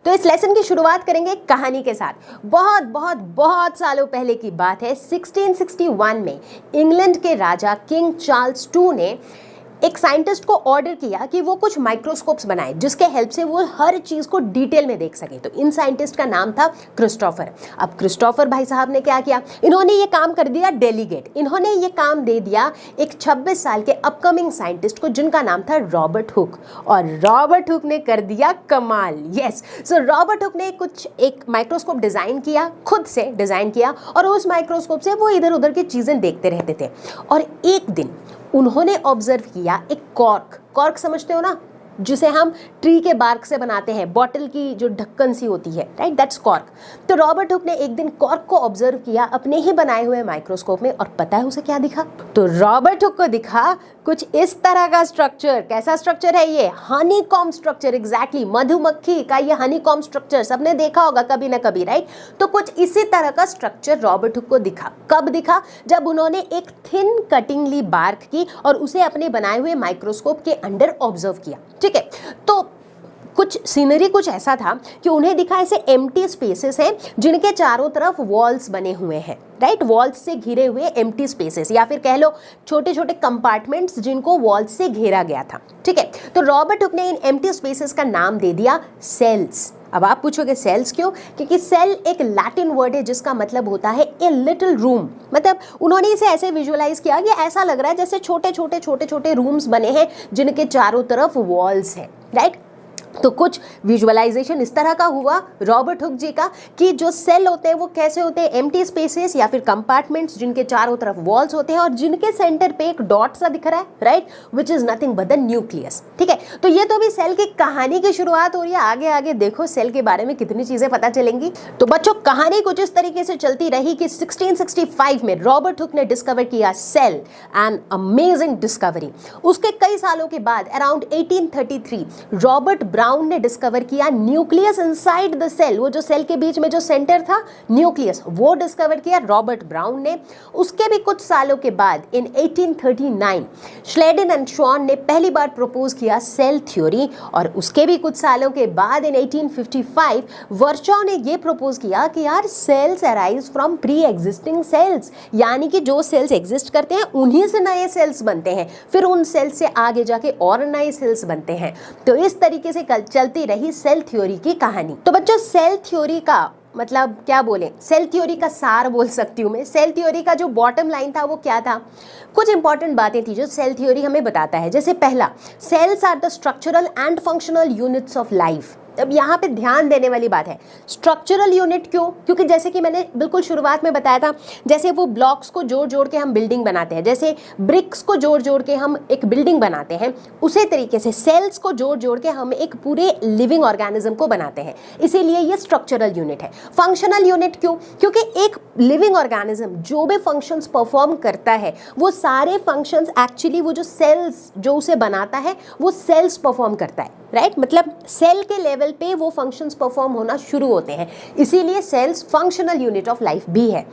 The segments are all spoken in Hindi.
तो इस लेसन की शुरुआत करेंगे एक कहानी के साथ। बहुत बहुत बहुत सालों पहले की बात है। 1661 में इंग्लैंड के राजा किंग चार्ल्स टू ने एक साइंटिस्ट को ऑर्डर किया कि वो कुछ माइक्रोस्कोप्स बनाए जिसके हेल्प से वो हर चीज को डिटेल में देख सके। तो इन साइंटिस्ट का नाम था क्रिस्टोफर। अब क्रिस्टोफर भाई साहब ने क्या किया, इन्होंने ये काम कर दिया डेलीगेट। इन्होंने ये काम दे दिया एक 26 साल के अपकमिंग साइंटिस्ट को जिनका नाम था रॉबर्ट हुक। और रॉबर्ट हुक ने कर दिया कमाल। यस, सो रॉबर्ट हुक ने एक माइक्रोस्कोप डिजाइन किया, खुद से डिजाइन किया, और उस माइक्रोस्कोप से वो इधर उधर की चीजें देखते रहते थे। और एक दिन उन्होंने ऑब्जर्व किया एक कॉर्क समझते हो ना, जिसे हम ट्री के बार्क से बनाते हैं, बॉटल की जो ढक्कन सी होती है, राइट, दैट्स कॉर्क। तो रॉबर्ट हुक ने एक दिन कॉर्क को ऑब्जर्व किया अपने ही बनाए हुए माइक्रोस्कोप में, और पता है उसे क्या दिखा? तो रॉबर्ट हुक को दिखा कुछ इस तरह का स्ट्रक्चर। कैसा स्ट्रक्चर है ये? Honeycomb structure. एग्जैक्टली, मधुमक्खी का ये हनीकॉम स्ट्रक्चर सबने देखा होगा कभी ना कभी, राइट। तो कुछ इसी तरह का स्ट्रक्चर रॉबर्ट हुक को दिखा। कब दिखा? जब उन्होंने एक थिन कटिंग ली बार्क की और उसे अपने बनाए हुए माइक्रोस्कोप के अंदर ऑब्जर्व किया। ठीक है, तो कुछ सीनरी कुछ ऐसा था कि उन्हें दिखा ऐसे एम्प्टी स्पेसेस हैं जिनके चारों तरफ वॉल्स बने हुए हैं, राइट, वॉल्स से घिरे हुए एम्प्टी स्पेसेस, या फिर कह लो छोटे छोटे कंपार्टमेंट्स जिनको वॉल्स से घेरा गया था। ठीक है, तो रॉबर्ट हुक ने इन एम्प्टी स्पेसेस का नाम दे दिया सेल्स। अब आप पूछोगे सेल्स क्यों? क्योंकि सेल एक लैटिन वर्ड है जिसका मतलब होता है ए लिटिल रूम। मतलब उन्होंने इसे ऐसे विजुअलाइज किया कि ऐसा लग रहा है जैसे छोटे छोटे रूम्स बने हैं जिनके चारों तरफ वॉल्स हैं, राइट। तो कुछ विजुअलाइजेशन इस तरह का हुआ रॉबर्ट हुक जी का कि जो सेल होते हैं वो कैसे होते हैं, एम्प्टी स्पेसेस या फिर कंपार्टमेंट्स जिनके चारों तरफ वॉल्स होते हैं और जिनके सेंटर पे एक डॉट सा दिख रहा है, right, which is nothing but the nucleus. ठीक है, तो ये तो भी सेल की कहानी की शुरुआत हो रही है। आगे आगे देखो सेल के बारे में कितनी चीजें पता चलेंगी। तो बच्चों, कहानी कुछ इस तरीके से चलती रही कि 1665 में रॉबर्ट हुक ने डिस्कवर किया सेल, एन अमेजिंग डिस्कवरी। उसके कई सालों के बाद अराउंड 1833 रॉबर्ट ब्राउन ने डिस्कवर किया न्यूक्लियस इनसाइड द सेल। वो जो सेल के बीच में जो सेंटर था, न्यूक्लियस, वो डिस्कवर किया रॉबर्ट ब्राउन ने। उसके भी कुछ सालों के बाद इन 1839 श्लेडेन एंड श्वान ने पहली बार प्रपोज किया सेल थ्योरी, और उसके भी कुछ सालों के बाद इन 1855 वर्चॉ ने ये प्रपोज किया कि यार cells arise from pre existing cells, यानी कि जो सेल्स एग्जिस्ट करते हैं उन्हीं से नए सेल्स बनते हैं, फिर उन सेल्स से आगे जाके और नए सेल्स बनते हैं। तो इस तरीके से कल चलती रही सेल थ्योरी की कहानी। तो बच्चों, सेल थ्योरी का मतलब क्या बोले, सेल थ्योरी का सार बोल सकती हूँ मैं। सेल थ्योरी का जो बॉटम लाइन था वो क्या था? कुछ इंपॉर्टेंट बातें थी जो सेल थ्योरी हमें बताता है। जैसे पहला, cells are the structural and functional units of life. अब यहाँ पे ध्यान देने वाली बात है, स्ट्रक्चरल यूनिट क्यों? क्योंकि जैसे कि मैंने बिल्कुल शुरुआत में बताया था, जैसे वो ब्लॉक्स को जोड़ जोड़ के हम बिल्डिंग बनाते हैं, जैसे ब्रिक्स को जोड़ जोड़ के हम एक बिल्डिंग बनाते हैं, उसी तरीके से सेल्स को जोड़ जोड़ के हम एक पूरे लिविंग ऑर्गेनिज्म को बनाते हैं। इसीलिए ये स्ट्रक्चरल यूनिट है। फंक्शनल यूनिट क्यों? क्योंकि एक लिविंग ऑर्गेनिज्म जो भी फंक्शंस परफॉर्म करता है वो सारे फंक्शंस एक्चुअली वो जो सेल्स जो उसे बनाता है वो सेल्स परफॉर्म करता है, राइट। मतलब सेल के लेवल पे वो फंक्शंस परफॉर्म होना शुरू होते हैं, इसीलिए cells functional unit of life भी है।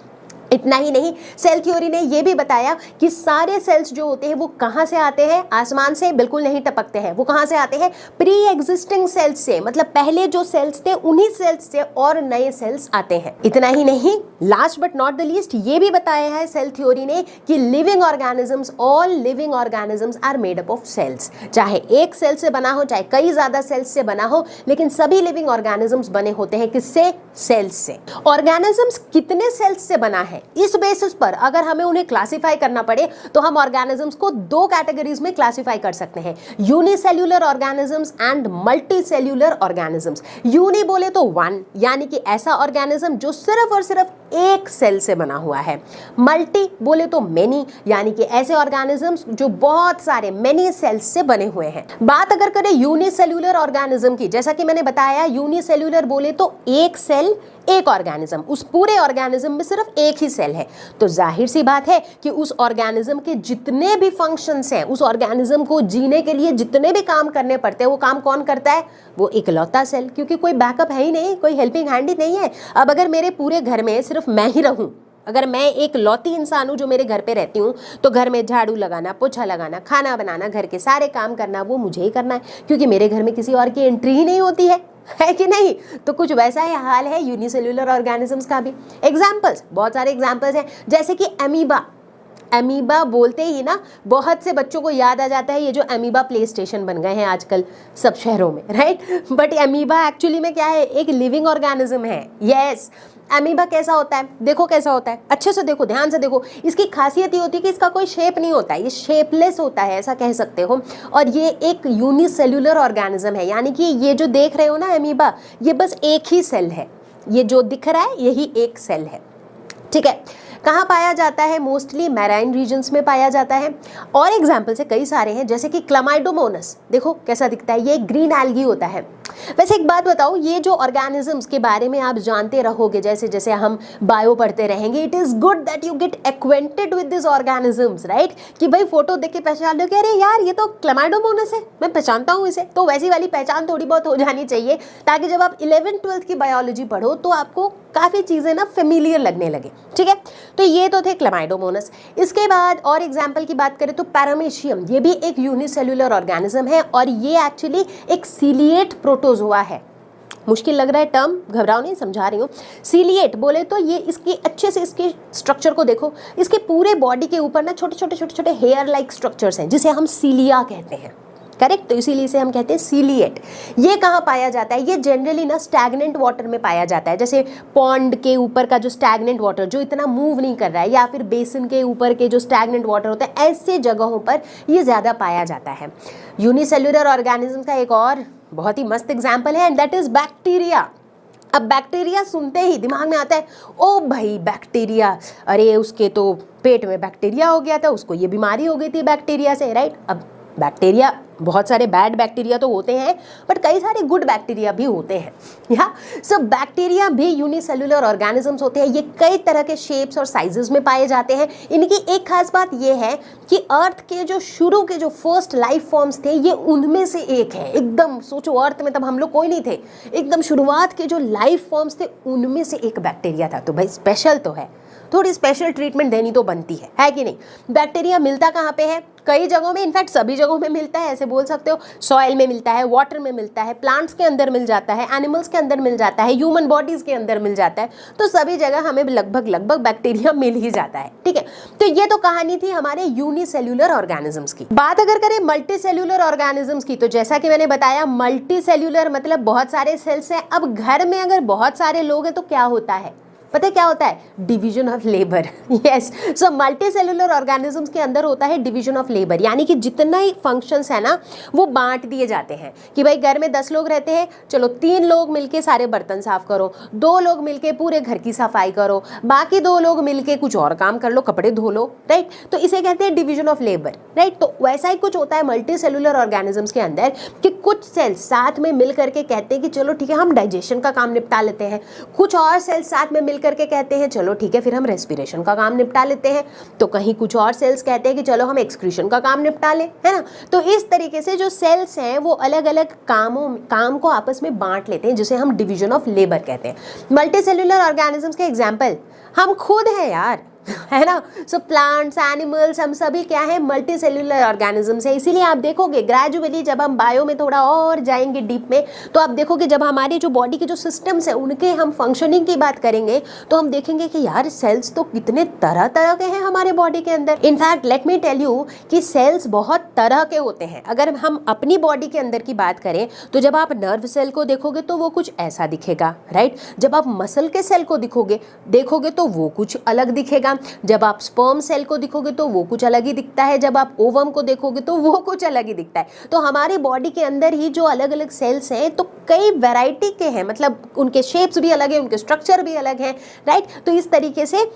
इतना ही नहीं, सेल थ्योरी ने यह भी बताया कि सारे सेल्स जो होते हैं वो कहाँ से आते हैं? आसमान से बिल्कुल नहीं टपकते हैं। वो कहाँ से आते हैं? प्री एग्जिस्टिंग सेल्स से, मतलब पहले जो सेल्स थे उन्हीं सेल्स से और नए सेल्स आते हैं। इतना ही नहीं, last but not the least, ये भी बताया है सेल थ्योरी ने कि living organisms, all living organisms are made up of cells. चाहे एक सेल से बना हो, चाहे कई ज्यादा सेल्स से बना हो, लेकिन सभी लिविंग ऑर्गेनिजम्स बने होते हैं किससे? सेल्स से। ऑर्गेनिजम्स कितने सेल्स से बना है, इस बेसिस पर अगर हमें उन्हें क्लासिफाई करना पड़े तो हम ऑर्गेनिजम्स को दो कैटेगरीज में क्लासिफाई कर सकते हैं, unicellular organisms and multicellular organisms. Uni बोले तो वन, यानी कि ऐसा ऑर्गेनिज्म जो सिर्फ और सिर्फ एक सेल से बना हुआ है। मल्टी बोले तो मेनी, यानी कि ऐसे ऑर्गेनिजम्स जो बहुत सारे मेनी सेल्स से बने हुए हैं। बात अगर करें यूनिसेल्युलर ऑर्गेनिज्म की, जैसा कि मैंने बताया यूनिसेल्युलर बोले तो एक सेल एक ऑर्गेनिज्म, उस पूरे ऑर्गेनिज्म में सिर्फ एक ही सेल है। तो जाहिर सी बात है कि उस ऑर्गेनिज्म के जितने भी फंक्शंस हैं, उस ऑर्गेनिज्म को जीने के लिए जितने भी काम करने पड़ते हैं, वो काम कौन करता है? वो इकलौता सेल, क्योंकि कोई बैकअप है ही नहीं, कोई हेल्पिंग हैंड ही नहीं है। अब अगर मेरे पूरे घर में सिर्फ मैं ही रहूं, अगर मैं एक लौती इंसान हूं जो मेरे घर पे रहती हूँ, तो घर में झाड़ू लगाना, पोछा लगाना, खाना बनाना, घर के सारे काम करना वो मुझे ही करना है, क्योंकि मेरे घर में किसी और की एंट्री ही नहीं होती है, है कि नहीं? तो कुछ वैसा ही हाल है यूनिसेल्युलर ऑर्गेनिजम्स का भी। एग्जाम्पल्स, बहुत सारे एग्जाम्पल्स हैं, जैसे कि एमीबा। एमीबा बोलते ही ना बहुत से बच्चों को याद आ जाता है ये जो एमीबा प्ले स्टेशन बन गए हैं आजकल सब शहरों में, राइट? बट एमीबा एक्चुअली में क्या है? एक लिविंग ऑर्गेनिज्म है। यस, एमीबा कैसा होता है? देखो कैसा होता है, अच्छे से देखो, ध्यान से देखो। इसकी खासियत ये होती है कि इसका कोई शेप नहीं होता है, ये शेपलेस होता है, ऐसा कह सकते हो। और ये एक यूनिसेल्युलर ऑर्गेनिज्म है, यानी कि ये जो देख रहे हो ना एमीबा, ये बस एक ही सेल है। ये जो दिख रहा है यही एक सेल है, ठीक है? कहाँ पाया जाता है? मोस्टली मैराइन रीजन्स में पाया जाता है। और एग्जाम्पल से कई सारे हैं, जैसे कि क्लामाइडोमोनस, देखो कैसा दिखता है, ये ग्रीन एल्गी होता है। वैसे एक बात बताओ, ये जो ऑर्गेनिजम्स के बारे में आप जानते रहोगे, जैसे जैसे हम बायो पढ़ते रहेंगे, it is good that you get acquainted with this organisms, right? कि भाई फोटो देख के पहचान लो कि अरे यार ये तो क्लामाइडोमोनस है, मैं पहचानता हूँ इसे। तो वैसी वाली पहचान थोड़ी बहुत हो जानी चाहिए, ताकि जब आप 11th-12th की बायोलॉजी पढ़ो तो आपको काफ़ी चीज़ें ना फेमिलियर लगने लगे, ठीक है? तो ये तो थे क्लामाइडोमोनस। इसके बाद और एग्जाम्पल की बात करें तो पैरामेशियम, ये भी एक यूनिसेल्युलर ऑर्गेनिज्म है और ये एक्चुअली एक सीलिएट प्रोटोजोआ है। मुश्किल लग रहा है टर्म, घबराओ नहीं, समझा रही हूँ। सीलिएट बोले तो ये इसकी अच्छे से इसके स्ट्रक्चर को देखो, इसके पूरे बॉडी के ऊपर ना छोटे छोटे छोटे छोटे हेयर लाइक स्ट्रक्चर्स हैं, जिसे हम सीलिया कहते हैं, करेक्ट? तो इसीलिए इसे हम कहते हैं सीलिएट। ये कहाँ पाया जाता है? ये जनरली ना स्टैग्नेंट वाटर में पाया जाता है, जैसे पॉन्ड के ऊपर का जो स्टैग्नेंट वाटर जो इतना मूव नहीं कर रहा है, या फिर बेसिन के ऊपर के जो स्टैग्नेंट वाटर होता है, ऐसे जगहों पर ये ज़्यादा पाया जाता है। यूनिसेल्युलर ऑर्गेनिज्म का एक और बहुत ही मस्त एग्जाम्पल है, एंड दैट इज बैक्टीरिया। अब बैक्टीरिया सुनते ही दिमाग में आता है, ओ भाई बैक्टीरिया, अरे उसके तो पेट में बैक्टीरिया हो गया था, उसको ये बीमारी हो गई थी बैक्टीरिया से, राइट? अब बैक्टीरिया, बहुत सारे बैड बैक्टीरिया तो होते हैं, बट कई सारे गुड बैक्टीरिया भी होते हैं। या सो बैक्टीरिया भी यूनिसेल्युलर ऑर्गेनिजम्स होते हैं। ये कई तरह के शेप्स और साइजेस में पाए जाते हैं। इनकी एक खास बात ये है कि अर्थ के जो शुरू के जो फर्स्ट लाइफ फॉर्म्स थे, ये उनमें से एक है। एकदम सोचो, अर्थ में तब हम लोग कोई नहीं थे, एकदम शुरुआत के जो लाइफ फॉर्म्स थे उनमें से एक बैक्टीरिया था। तो भाई स्पेशल तो है, थोड़ी स्पेशल ट्रीटमेंट देनी तो बनती है कि नहीं? बैक्टीरिया मिलता कहाँ पे है? कई जगहों में, इनफैक्ट सभी जगहों में मिलता है, ऐसे बोल सकते हो। सॉइल में मिलता है, वाटर में मिलता है, प्लांट्स के अंदर मिल जाता है, एनिमल्स के अंदर मिल जाता है, ह्यूमन बॉडीज के अंदर मिल जाता है। तो सभी जगह हमें लगभग बैक्टीरिया मिल ही जाता है, ठीक है? तो ये तो कहानी थी हमारे यूनिसेल्युलर ऑर्गेनिजम्स की। बात अगर करें मल्टी सेल्युलर ऑर्गेनिजम्स की, तो जैसा कि मैंने बताया, मल्टी सेल्युलर मतलब बहुत सारे सेल्स हैं। अब घर में अगर बहुत सारे लोग हैं तो क्या होता है? पता है क्या होता है? Division of labour. Yes, so multi cellular organisms के अंदर होता है डिवीजन ऑफ लेबर, यानी कि जितना ही फंक्शंस है ना वो बांट दिए जाते हैं। कि भाई घर में 10 लोग रहते हैं, चलो 3 लोग मिलके सारे बर्तन साफ करो, 2 लोग मिलके पूरे घर की सफाई करो, बाकी 2 लोग मिलके कुछ और काम कर लो, कपड़े धो लो, राइट? तो इसे कहते हैं डिवीजन ऑफ लेबर, राइट? तो वैसा ही कुछ होता है मल्टी सेल्युलर ऑर्गेनिजम्स के अंदर, कि कुछ सेल्स साथ में मिल करके कहते हैं कि चलो ठीक है हम डाइजेशन का काम निपटा लेते हैं, कुछ और सेल्स साथ में करके कहते हैं चलो ठीक है फिर हम रेस्पिरेशन का काम निपटा लेते हैं, तो कहीं कुछ और सेल्स कहते हैं कि चलो हम एक्सक्रीशन का काम निपटा लें, है ना? तो इस तरीके से जो सेल्स हैं वो अलग अलग काम को आपस में बांट लेते हैं, जिसे हम डिवीजन ऑफ लेबर कहते हैं। मल्टी सेल्युलर ऑर्गेनिजम्स के एग्जाम्पल हम खुद हैं यार, है ना? सो प्लांट्स, एनिमल्स, हम सभी क्या है? मल्टी सेल्युलर ऑर्गेनिजम्स है। इसीलिए आप देखोगे ग्रेजुअली जब हम बायो में थोड़ा और जाएंगे डीप में, तो आप देखोगे जब हमारी जो बॉडी के जो सिस्टम्स है उनके हम फंक्शनिंग की बात करेंगे तो हम देखेंगे कि यार सेल्स तो कितने तरह तरह के हैं हमारे बॉडी के अंदर। In fact let me tell you कि सेल्स बहुत तरह के होते हैं। अगर हम अपनी बॉडी के अंदर की बात करें तो जब आप नर्व सेल को देखोगे तो वो कुछ ऐसा दिखेगा, राइट? जब आप मसल के सेल को देखोगे तो वो कुछ अलग दिखेगा। जब आप स्पर्म सेल को देखोगे तो वो कुछ अलग ही दिखता है, जब आप ओवम को देखोगे तो वो कुछ अलग ही दिखता है। तो हमारी बॉडी के अंदर ही जो अलग अलग सेल्स हैं तो कई वैरायटी के हैं, मतलब उनके शेप्स भी अलग है, उनके स्ट्रक्चर भी अलग है, राइट? तो इस तरीके से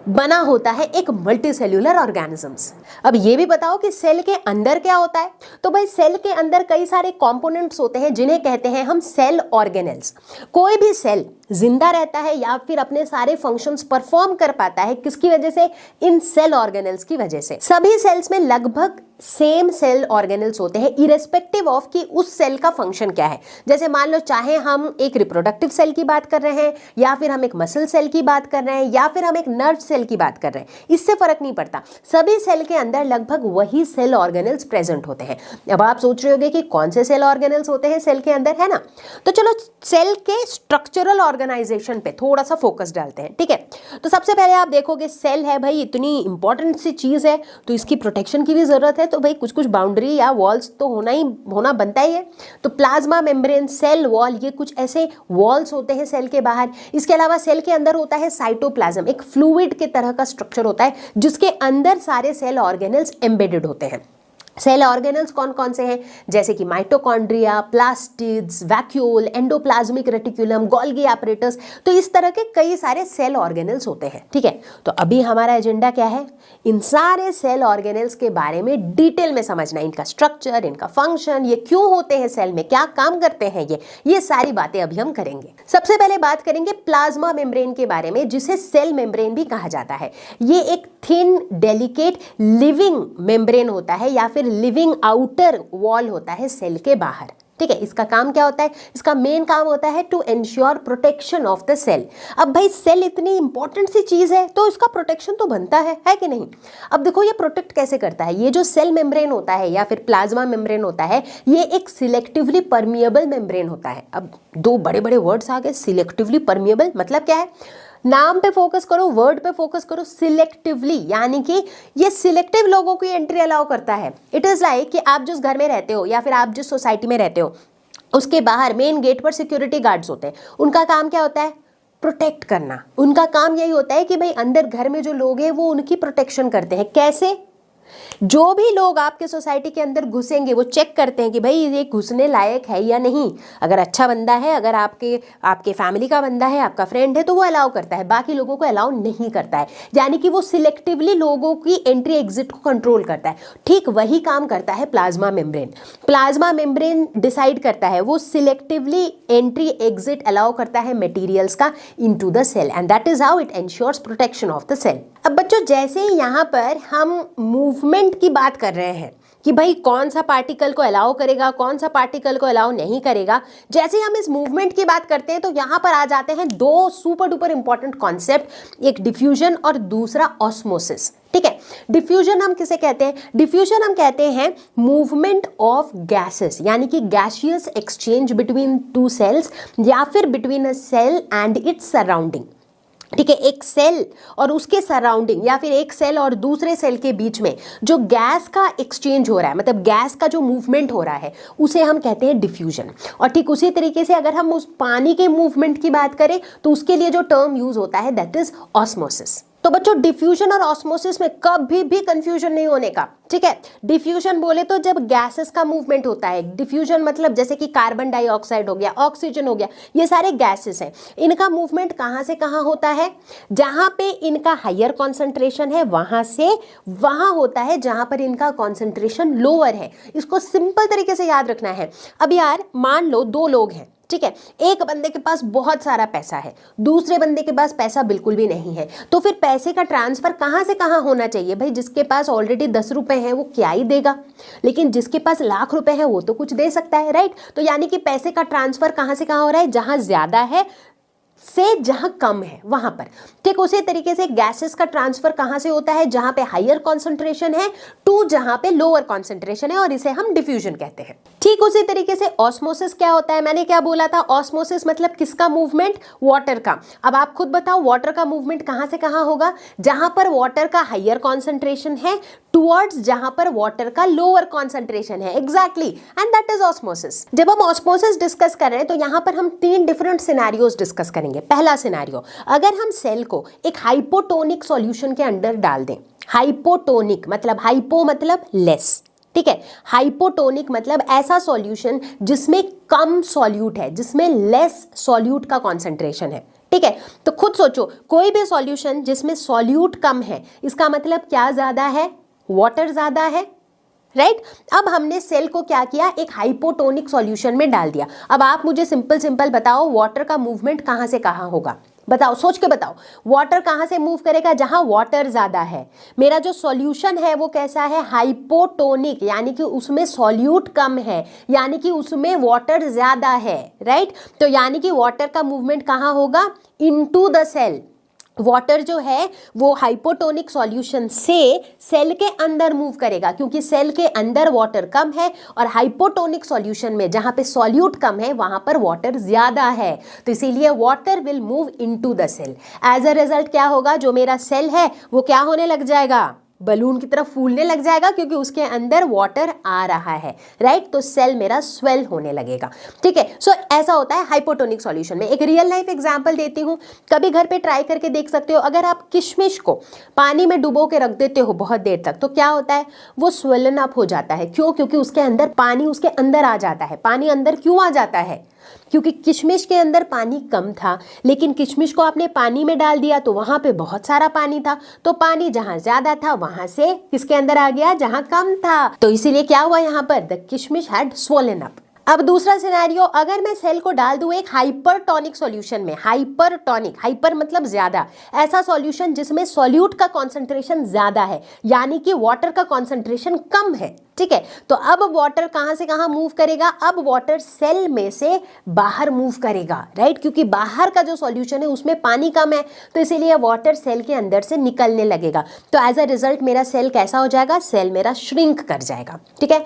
बना होता है एक मल्टी सेल्युलर ऑर्गेनिजम्स। अब ये भी बताओ कि सेल के अंदर क्या होता है? तो भाई सेल के अंदर कई सारे कंपोनेंट्स होते हैं जिन्हें कहते हैं हम सेल ऑर्गेनेल्स। कोई भी सेल जिंदा रहता है या फिर अपने सारे फंक्शंस परफॉर्म कर पाता है, किसकी वजह से? इन सेल ऑर्गेनल्स की वजह से। सभी सेल्स में लगभग सेम सेल ऑर्गेनल्स होते हैं इरेस्पेक्टिव ऑफ कि उस सेल का फंक्शन क्या है। जैसे मान लो चाहे हम एक रिप्रोडक्टिव सेल की बात कर रहे हैं, या फिर हम एक मसल सेल की बात कर रहे हैं, या फिर हम एक नर्व सेल की बात कर रहे हैं, इससे फर्क नहीं पड़ता, सभी सेल के अंदर लगभग वही सेल ऑर्गेनल्स प्रेजेंट होते हैं। अब आप सोच रहे होंगे कि कौन से सेल ऑर्गेनल्स होते हैं सेल के अंदर, है ना? तो चलो सेल के स्ट्रक्चरल ऑर्गेनाइजेशन पे थोड़ा सा फोकस डालते हैं, ठीक है? तो सबसे पहले आप देखोगे सेल है भाई, इतनी इंपॉर्टेंट सी चीज है, तो इसकी प्रोटेक्शन की भी जरूरत है, तो भाई कुछ कुछ बाउंड्री या वॉल्स तो होना बनता ही है। तो प्लाज्मा मेम्ब्रेन, सेल वॉल, ये कुछ ऐसे वॉल्स होते हैं सेल के बाहर। इसके अलावा सेल के अंदर होता है साइटोप्लाज्म, एक फ्लूइड के तरह का स्ट्रक्चर होता है जिसके अंदर सारे सेल ऑर्गेनल्स एम्बेडेड होते हैं। सेल ऑर्गेनल्स कौन कौन से हैं? जैसे कि mitochondria, plastids, vacuole, endoplasmic reticulum, Golgi apparatus, तो इस तरह के कई सारे सेल ऑर्गेनल्स होते हैं, ठीक है? तो अभी हमारा एजेंडा क्या है? इन सारे सेल ऑर्गेनल्स के बारे में डिटेल में समझना, इनका स्ट्रक्चर, इनका फंक्शन, ये क्यों होते हैं सेल में, क्या काम करते हैं, ये सारी बातें अभी हम करेंगे। सबसे पहले बात करेंगे प्लाज्मा मेम्ब्रेन के बारे में, जिसे सेल मेम्ब्रेन भी कहा जाता है। ये एक थिन, डेलिकेट, लिविंग मेम्ब्रेन होता है या फिर लिविंग आउटर वॉल होता है सेल के बाहर, ठीक है? इसका काम क्या होता है? इसका मेन काम होता है to ensure protection of the cell. अब भाई सेल इतनी इंपॉर्टेंट सी चीज है तो इसका प्रोटेक्शन तो बनता है कि नहीं? अब देखो ये प्रोटेक्ट कैसे करता है। ये जो सेल मेम्ब्रेन होता है या फिर प्लाज्मा मेम्ब्रेन होता है, ये एक सिलेक्टिवली परमिएबल मेम्ब्रेन होता है। अब दो बड़े बड़े वर्ड्स आ गए, सिलेक्टिवली परमिएबल मतलब क्या है? नाम पे फोकस करो, वर्ड पे फोकस करो, सिलेक्टिवली, यानी कि ये सिलेक्टिव लोगों की एंट्री अलाउ करता है। इट इज लाइक कि आप जिस घर में रहते हो या फिर आप जिस सोसाइटी में रहते हो, उसके बाहर मेन गेट पर सिक्योरिटी गार्ड्स होते हैं। उनका काम क्या होता है? प्रोटेक्ट करना। उनका काम यही होता है कि भाई अंदर घर में जो लोग हैं वो उनकी प्रोटेक्शन करते हैं। कैसे? जो भी लोग आपके सोसाइटी के अंदर घुसेंगे वो चेक करते हैं कि भाई ये घुसने लायक है या नहीं। अगर अच्छा बंदा है, अगर आपके फैमिली का बंदा है, आपका फ्रेंड है, तो वो अलाउ करता है, बाकी लोगों को अलाउ नहीं करता है। यानी कि वो सिलेक्टिवली लोगों की एंट्री एग्जिट को कंट्रोल करता है। ठीक वही काम करता है plasma membrane. Plasma membrane decide करता है, वो सिलेक्टिवली एंट्री एग्जिट अलाउ करता है मटेरियल्स का into the cell, and that is how it ensures protection of the cell. अब बच्चों जैसे ही यहाँ पर हम मूवमेंट की बात कर रहे हैं कि भाई कौन सा पार्टिकल को अलाउ करेगा, कौन सा पार्टिकल को अलाउ नहीं करेगा, जैसे ही हम इस मूवमेंट की बात करते हैं तो यहाँ पर आ जाते हैं दो सुपर डुपर इंपॉर्टेंट कॉन्सेप्ट, एक डिफ्यूजन और दूसरा ऑस्मोसिस, ठीक है? डिफ्यूजन हम किसे कहते हैं? डिफ्यूजन हम कहते हैं मूवमेंट ऑफ गैसेस, यानी कि gaseous exchange between two cells या फिर between a cell and its surrounding, ठीक है? एक सेल और उसके सराउंडिंग या फिर एक सेल और दूसरे सेल के बीच में जो गैस का एक्सचेंज हो रहा है, मतलब गैस का जो मूवमेंट हो रहा है, उसे हम कहते हैं डिफ्यूजन। और ठीक उसी तरीके से अगर हम उस पानी के मूवमेंट की बात करें तो उसके लिए जो टर्म यूज होता है दैट इज ऑस्मोसिस। तो बच्चों डिफ्यूजन और ऑस्मोसिस में कभी भी कंफ्यूजन नहीं होने का, ठीक है? डिफ्यूजन बोले तो जब गैसेस का मूवमेंट होता है, डिफ्यूजन मतलब जैसे कि कार्बन डाइऑक्साइड हो गया, ऑक्सीजन हो गया, ये सारे गैसेस हैं। इनका मूवमेंट कहाँ से कहाँ होता है? जहाँ पे इनका हायर कॉन्सेंट्रेशन है वहाँ से वहाँ होता है जहाँ पर इनका कॉन्सेंट्रेशन लोअर है। इसको सिंपल तरीके से याद रखना है। अब यार मान लो दो लोग हैं, ठीक है? एक बंदे के पास बहुत सारा पैसा है, दूसरे बंदे के पास पैसा बिल्कुल भी नहीं है, तो फिर पैसे का ट्रांसफर कहाँ से कहाँ होना चाहिए? भाई जिसके पास ऑलरेडी 10 रुपए हैं वो क्या ही देगा, लेकिन जिसके पास लाख रुपए है वो तो कुछ दे सकता है, राइट? तो यानी कि पैसे का ट्रांसफर कहाँ से कहाँ हो रहा है? जहाँ ज्यादा है से जहां कम है वहां पर। ठीक उसी तरीके से गैसेस का ट्रांसफर कहां से होता है? जहां पे हायर कॉन्सेंट्रेशन है टू जहां पे लोअर कॉन्सेंट्रेशन है, और इसे हम डिफ्यूजन कहते हैं। ठीक उसी तरीके से ऑस्मोसिस क्या होता है? मैंने क्या बोला था? ऑस्मोसिस मतलब किसका मूवमेंट? वाटर का। अब आप खुद बताओ वाटर का मूवमेंट कहां से कहां होगा? जहां पर वाटर का हायर कॉन्सेंट्रेशन है टुवर्ड्स जहां पर वाटर का लोअर कॉन्सेंट्रेशन है। Exactly, and that is osmosis. जब हम ऑस्मोसिस डिस्कस कर रहे हैं तो यहां पर हम 3 डिफरेंट सिनेरियोज डिस्कस करेंगे। पहला सिनेरियो, अगर हम सेल को एक हाइपोटोनिक सॉल्यूशन के अंदर डाल दें। हाइपोटोनिक मतलब, हाइपो मतलब लेस, ठीक है? हाइपोटोनिक मतलब ऐसा सॉल्यूशन जिसमें कम सॉल्यूट है, जिसमें लेस सॉल्यूट का कॉन्सेंट्रेशन है, ठीक है? तो खुद सोचो, कोई भी सॉल्यूशन जिसमें सॉल्यूट कम है, इसका मतलब क्या ज्यादा है? वाटर ज्यादा है, राइट अब हमने सेल को क्या किया, एक हाइपोटोनिक सॉल्यूशन में डाल दिया। अब आप मुझे सिंपल बताओ वाटर का मूवमेंट कहाँ से कहाँ होगा, बताओ, सोच के बताओ। वाटर कहाँ से मूव करेगा, जहां वाटर ज्यादा है। मेरा जो सॉल्यूशन है वो कैसा है, हाइपोटोनिक, यानी कि उसमें सॉल्यूट कम है, यानी कि उसमें वाटर ज्यादा है, राइट। तो यानी कि वाटर का मूवमेंट कहाँ होगा, इनटू द सेल। वाटर जो है वो हाइपोटोनिक सॉल्यूशन से सेल के अंदर मूव करेगा, क्योंकि सेल के अंदर वाटर कम है और हाइपोटोनिक सॉल्यूशन में जहां पे सॉल्यूट कम है वहां पर वाटर ज्यादा है, तो इसीलिए water will move into the cell. As a result क्या होगा, जो मेरा सेल है वो क्या होने लग जाएगा, बलून की तरफ फूलने लग जाएगा, क्योंकि उसके अंदर वाटर आ रहा है, राइट। तो सेल मेरा स्वेल होने लगेगा, ठीक है। सो ऐसा होता है हाइपोटोनिक सॉल्यूशन में। एक रियल लाइफ एग्जांपल देती हूँ, कभी घर पे ट्राई करके देख सकते हो। अगर आप किशमिश को पानी में डुबो के रख देते हो बहुत देर तक, तो क्या होता है, वो स्वेलन अप हो जाता है। क्यों, क्योंकि उसके अंदर पानी उसके अंदर आ जाता है। पानी अंदर क्यों आ जाता है, क्योंकि किशमिश के अंदर पानी कम था, लेकिन किशमिश को आपने पानी में डाल दिया तो वहां पे बहुत सारा पानी था, तो पानी जहां ज्यादा था वहां से किसके अंदर आ गया, जहां कम था। तो इसीलिए क्या हुआ यहाँ पर, द किशमिश हैड स्वोलन अप। अब दूसरा सिनेरियो, अगर मैं सेल को डाल दूं एक हाइपरटोनिक सॉल्यूशन में, हाइपरटोनिक, हाइपर मतलब ज्यादा, ऐसा सॉल्यूशन जिसमें सॉल्यूट का कॉन्सेंट्रेशन ज्यादा है, यानी कि वाटर का कॉन्सेंट्रेशन कम है, ठीक है। तो अब वाटर कहां से कहां मूव करेगा, अब वाटर सेल में से बाहर मूव करेगा, राइट, क्योंकि बाहर का जो सॉल्यूशन है उसमें पानी कम है, तो इसीलिए वाटर सेल के अंदर से निकलने लगेगा। तो एज अ रिजल्ट मेरा सेल कैसा हो जाएगा, सेल मेरा श्रिंक कर जाएगा, ठीक है।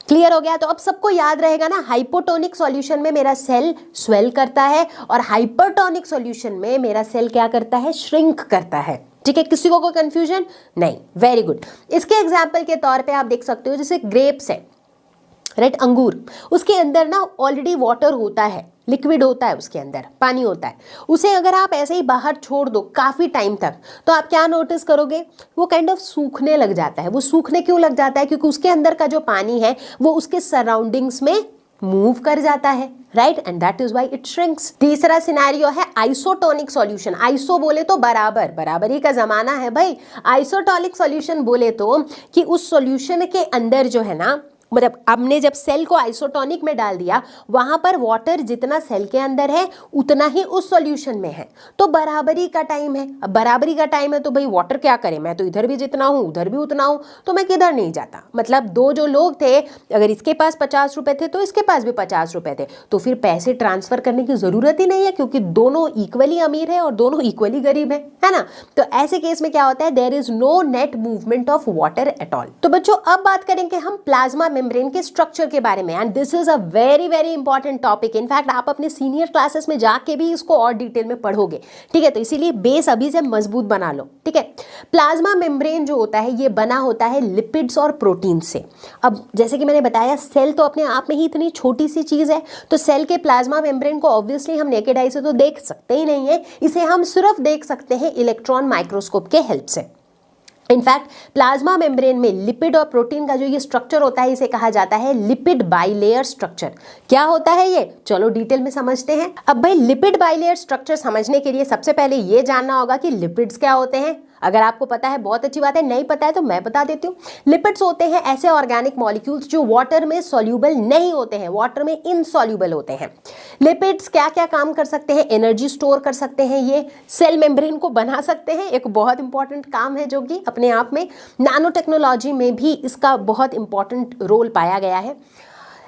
क्लियर हो गया। तो अब सबको याद रहेगा ना, हाइपोटोनिक सॉल्यूशन में मेरा सेल स्वेल करता है और हाइपरटोनिक सॉल्यूशन में मेरा सेल क्या करता है, श्रिंक करता है, ठीक है। किसी को कोई कंफ्यूजन नहीं, वेरी गुड। इसके एग्जाम्पल के तौर पे आप देख सकते हो, जैसे ग्रेप्स है, राइट, अंगूर, उसके अंदर ना ऑलरेडी वाटर होता है, लिक्विड होता है, उसके अंदर पानी होता है। उसे अगर आप ऐसे ही बाहर छोड़ दो काफ़ी टाइम तक, तो आप क्या नोटिस करोगे, वो काइंड ऑफ सूखने लग जाता है। वो सूखने क्यों लग जाता है, क्योंकि उसके अंदर का जो पानी है वो उसके सराउंडिंग्स में मूव कर जाता है, right, and that is why it shrinks. तीसरा सिनेरियो है आइसोटोनिक सॉल्यूशन। आइसो बोले तो बराबर, बराबरी का जमाना है भाई। आइसोटोनिक सॉल्यूशन बोले तो कि उस सॉल्यूशन के अंदर जो है ना, मतलब हमने जब सेल को आइसोटोनिक में डाल दिया, वहां पर वाटर जितना सेल के अंदर है उतना ही उस सॉल्यूशन में है, तो बराबरी का टाइम है। अब बराबरी का टाइम है तो भाई वाटर क्या करे, मैं तो इधर भी जितना हूं उधर भी उतना हूं, तो मैं किधर नहीं जाता। मतलब दो जो लोग थे, अगर इसके पास 50 रुपए थे तो इसके पास भी 50 रुपए थे, तो फिर पैसे ट्रांसफर करने की जरूरत ही नहीं है, क्योंकि दोनों इक्वली अमीर है और दोनों इक्वली गरीब है ना। तो ऐसे केस में क्या होता है, there is no net movement of water at all. तो बच्चों अब बात करेंगे हम प्लाज्मा मेम्ब्रेन के स्ट्रक्चर के बारे में, and this is a very very important topic. In fact आप अपने सीनियर क्लासेस में जाके भी इसको और डिटेल में पढ़ोगे, ठीक है। तो इसीलिए बेस अभी से मजबूत बना लो, ठीक है। प्लाज्मा मेम्ब्रेन जो होता है ये बना होता है लिपिड्स और प्रोटीन से। अब जैसे कि मैंने बताया, सेल तो अपने आप में ही इतनी छोटी सी चीज है, तो सेल के प्लाज्मा मेम्ब्रेन को ऑब्वियसली हम नेकेड आई से तो देख सकते ही नहीं है, इसे हम सिर्फ देख सकते हैं इलेक्ट्रॉन माइक्रोस्कोप के हेल्प से। इनफैक्ट प्लाज्मा मेम्ब्रेन में लिपिड और प्रोटीन का जो ये स्ट्रक्चर होता है, इसे कहा जाता है लिपिड बाइलेयर स्ट्रक्चर। क्या होता है ये, चलो डिटेल में समझते हैं। अब भाई लिपिड बाइलेयर स्ट्रक्चर समझने के लिए सबसे पहले ये जानना होगा कि लिपिड्स क्या होते हैं। अगर आपको पता है बहुत अच्छी बात है, नहीं पता है तो मैं बता देती हूँ। लिपिड्स होते हैं ऐसे ऑर्गेनिक मॉलिक्यूल्स जो वाटर में सॉल्यूबल नहीं होते हैं, वाटर में इनसॉल्यूबल होते हैं। लिपिड्स क्या क्या काम कर सकते हैं, एनर्जी स्टोर कर सकते हैं, ये सेल मेम्ब्रेन को बना सकते हैं, एक बहुत इंपॉर्टेंट काम है जो कि अपने आप में नैनो टेक्नोलॉजी में भी इसका बहुत इंपॉर्टेंट रोल पाया गया है।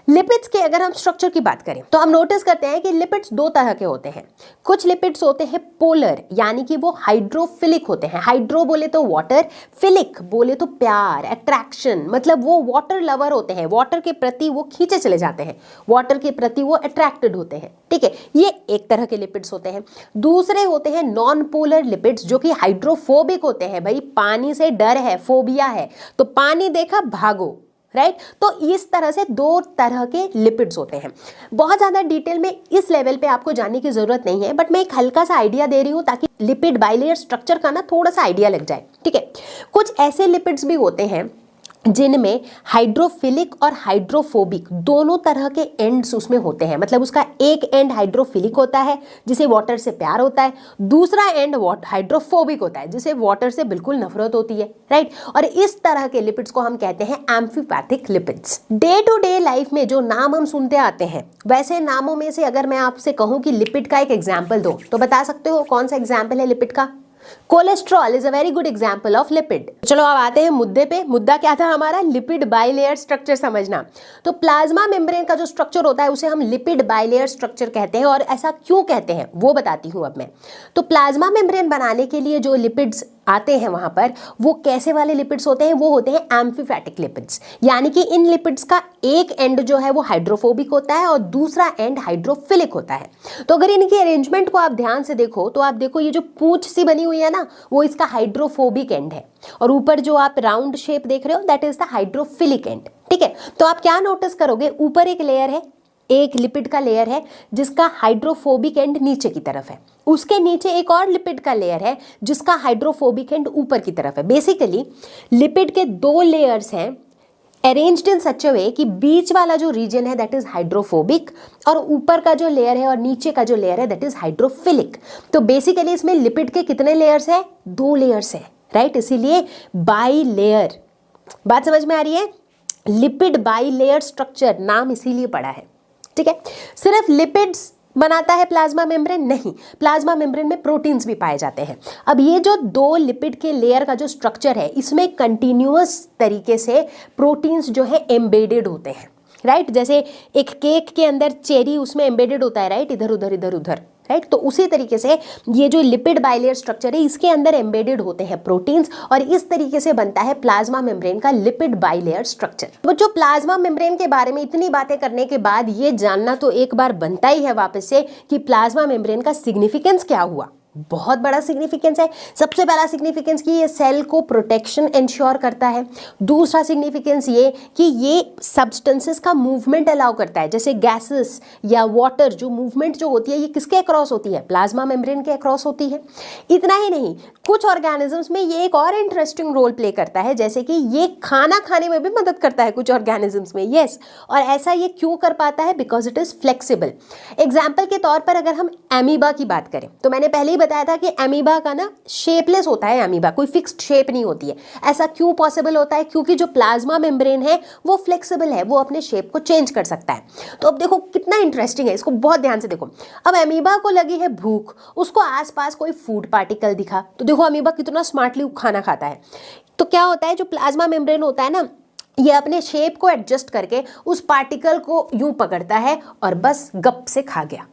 लिपिड्स के अगर हम स्ट्रक्चर की बात करें तो हम नोटिस करते हैं कि लिपिड्स दो तरह के होते हैं। कुछ लिपिड्स होते हैं पोलर, यानी कि वो हाइड्रोफिलिक होते हैं। हाइड्रो बोले तो वाटर, फिलिक बोले तो प्यार, अट्रैक्शन, मतलब वो वाटर लवर होते हैं, वाटर के प्रति वो खींचे चले जाते हैं, वाटर के प्रति वो अट्रैक्टेड होते हैं, ठीक है। ये एक तरह के लिपिड्स होते हैं। दूसरे होते हैं नॉन पोलर लिपिड्स, जो कि हाइड्रोफोबिक होते हैं। भाई पानी से डर है, फोबिया है, तो पानी देखा भागो, राइट। तो इस तरह से दो तरह के लिपिड्स होते हैं। बहुत ज़्यादा डिटेल में इस लेवल पे आपको जानने की ज़रूरत नहीं है, बट मैं एक हल्का सा आइडिया दे रही हूँ ताकि लिपिड बाइलेयर स्ट्रक्चर का ना थोड़ा सा आइडिया लग जाए, ठीक है। कुछ ऐसे लिपिड्स भी होते हैं जिनमें हाइड्रोफिलिक और हाइड्रोफोबिक दोनों तरह के एंड्स उसमें होते हैं। मतलब उसका एक एंड हाइड्रोफिलिक होता है जिसे वाटर से प्यार होता है, दूसरा एंड हाइड्रोफोबिक होता है जिसे वाटर से बिल्कुल नफरत होती है, राइट। और इस तरह के लिपिड्स को हम कहते हैं amphipathic lipids. Day to day life में जो नाम हम सुनते आते हैं, वैसे नामों में से अगर मैं आपसे कहूं कि लिपिड का एक एग्जाम्पल दो, तो बता सकते हो कौन सा एग्जाम्पल है लिपिड का? Cholesterol is a very good example of lipid. चलो अब आते हैं मुद्दे पे। मुद्दा क्या था हमारा? लिपिड बाइलेयर स्ट्रक्चर समझना। तो प्लाज्मा मेम्ब्रेन का जो स्ट्रक्चर होता है उसे हम लिपिड बाइलेयर स्ट्रक्चर कहते हैं, और ऐसा क्यों कहते हैं वो बताती हूं अब मैं। तो प्लाज्मा मेम्ब्रेन बनाने के लिए जो लिपिड्स आते हैं वहां पर, वो कैसे वाले लिपिड्स होते हैं? वो होते हैं एम्फीपैथिक लिपिड्स, यानी कि इन लिपिड्स का एक एंड जो है वो हाइड्रोफोबिक होता है और दूसरा एंड हाइड्रोफिलिक होता है। तो अगर इनकी अरेंजमेंट को आप ध्यान से देखो तो आप देखो ये जो पूंछ सी बनी हुई है ना, वो इसका हाइड्रोफोबिक एंड है, और ऊपर जो आप राउंड शेप देख रहे हो that is the hydrophilic and, ठीक है। तो आप क्या नोटिस करोगे? ऊपर एक लेयर है, एक लिपिड का लेयर है जिसका हाइड्रोफोबिक एंड नीचे की तरफ है, उसके नीचे एक और लिपिड का लेयर है जिसका हाइड्रोफोबिक एंड ऊपर की तरफ है। बेसिकली लिपिड के दो लेयर्स हैं अरेंज्ड इन सच अ वे कि बीच वाला जो रीजन है दैट इज हाइड्रोफोबिक, और ऊपर का जो लेयर है और नीचे का जो लेयर है दैट इज हाइड्रोफिलिक। तो बेसिकली इसमें लिपिड के कितने लेयर्स हैं? 2 लेयर्स हैं, राइट। इसीलिए बाई लेयर। बात समझ में आ रही है? लिपिड बाई लेयर स्ट्रक्चर नाम इसीलिए पड़ा है, ठीक है। सिर्फ लिपिड्स बनाता है प्लाज्मा मेम्ब्रेन? नहीं, प्लाज्मा मेम्ब्रेन में प्रोटीन्स भी पाए जाते हैं। अब ये जो 2 लिपिड के लेयर का जो स्ट्रक्चर है, इसमें कंटिन्यूअस तरीके से प्रोटीन्स जो है एम्बेडेड होते हैं, राइट। जैसे एक केक के अंदर चेरी उसमें एम्बेडेड होता है, राइट, इधर उधर इधर उधर, राइट। तो उसी तरीके से ये जो लिपिड बाइलेयर स्ट्रक्चर है इसके अंदर एम्बेडेड होते हैं प्रोटीन्स, और इस तरीके से बनता है प्लाज्मा मेम्ब्रेन का लिपिड बाइलेयर स्ट्रक्चर। तो जो प्लाज्मा मेम्ब्रेन के बारे में इतनी बातें करने के बाद ये जानना तो एक बार बनता ही है वापस से कि प्लाज्मा मेम्ब्रेन का सिग्निफिकेंस क्या हुआ। बहुत बड़ा सिग्निफिकेंस है। सबसे पहला सिग्निफिकेंस कि ये सेल को प्रोटेक्शन इंश्योर करता है। दूसरा सिग्निफिकेंस ये कि ये सब्सटेंसेस का मूवमेंट अलाउ करता है, जैसे गैसेस या वाटर जो मूवमेंट जो होती है ये किसके अक्रॉस होती है? प्लाज्मा मेम्ब्रेन के अक्रॉस होती है। इतना ही नहीं, कुछ ऑर्गेनिजम्स में ये एक और इंटरेस्टिंग रोल प्ले करता है, जैसे कि ये खाना खाने में भी मदद करता है कुछ ऑर्गेनिजम्स में, यस। और ऐसा ये क्यों कर पाता है? Because it is flexible. Example के तौर पर अगर हम एमीबा की बात करें तो मैंने पहले ही बताया था कि एमीबा का ना शेपलेस होता है, एमीबा कोई फिक्स्ड शेप नहीं होती है। ऐसा क्यों पॉसिबल होता है? क्योंकि जो प्लाज्मा मेम्ब्रेन है वो फ्लेक्सिबल है, वो अपने शेप को चेंज कर सकता है। तो अब देखो कितना इंटरेस्टिंग है, इसको बहुत ध्यान से देखो। अब एमीबा को लगी है भूख, उसको आसपास कोई फूड पार्टिकल दिखा, तो देखो अमीबा कितना स्मार्टली खाना खाता है। तो क्या होता है, जो प्लाज्मा मेम्ब्रेन होता है ना, ये अपने शेप को एडजस्ट करके उस पार्टिकल को यूं पकड़ता है और बस गप से खा गया,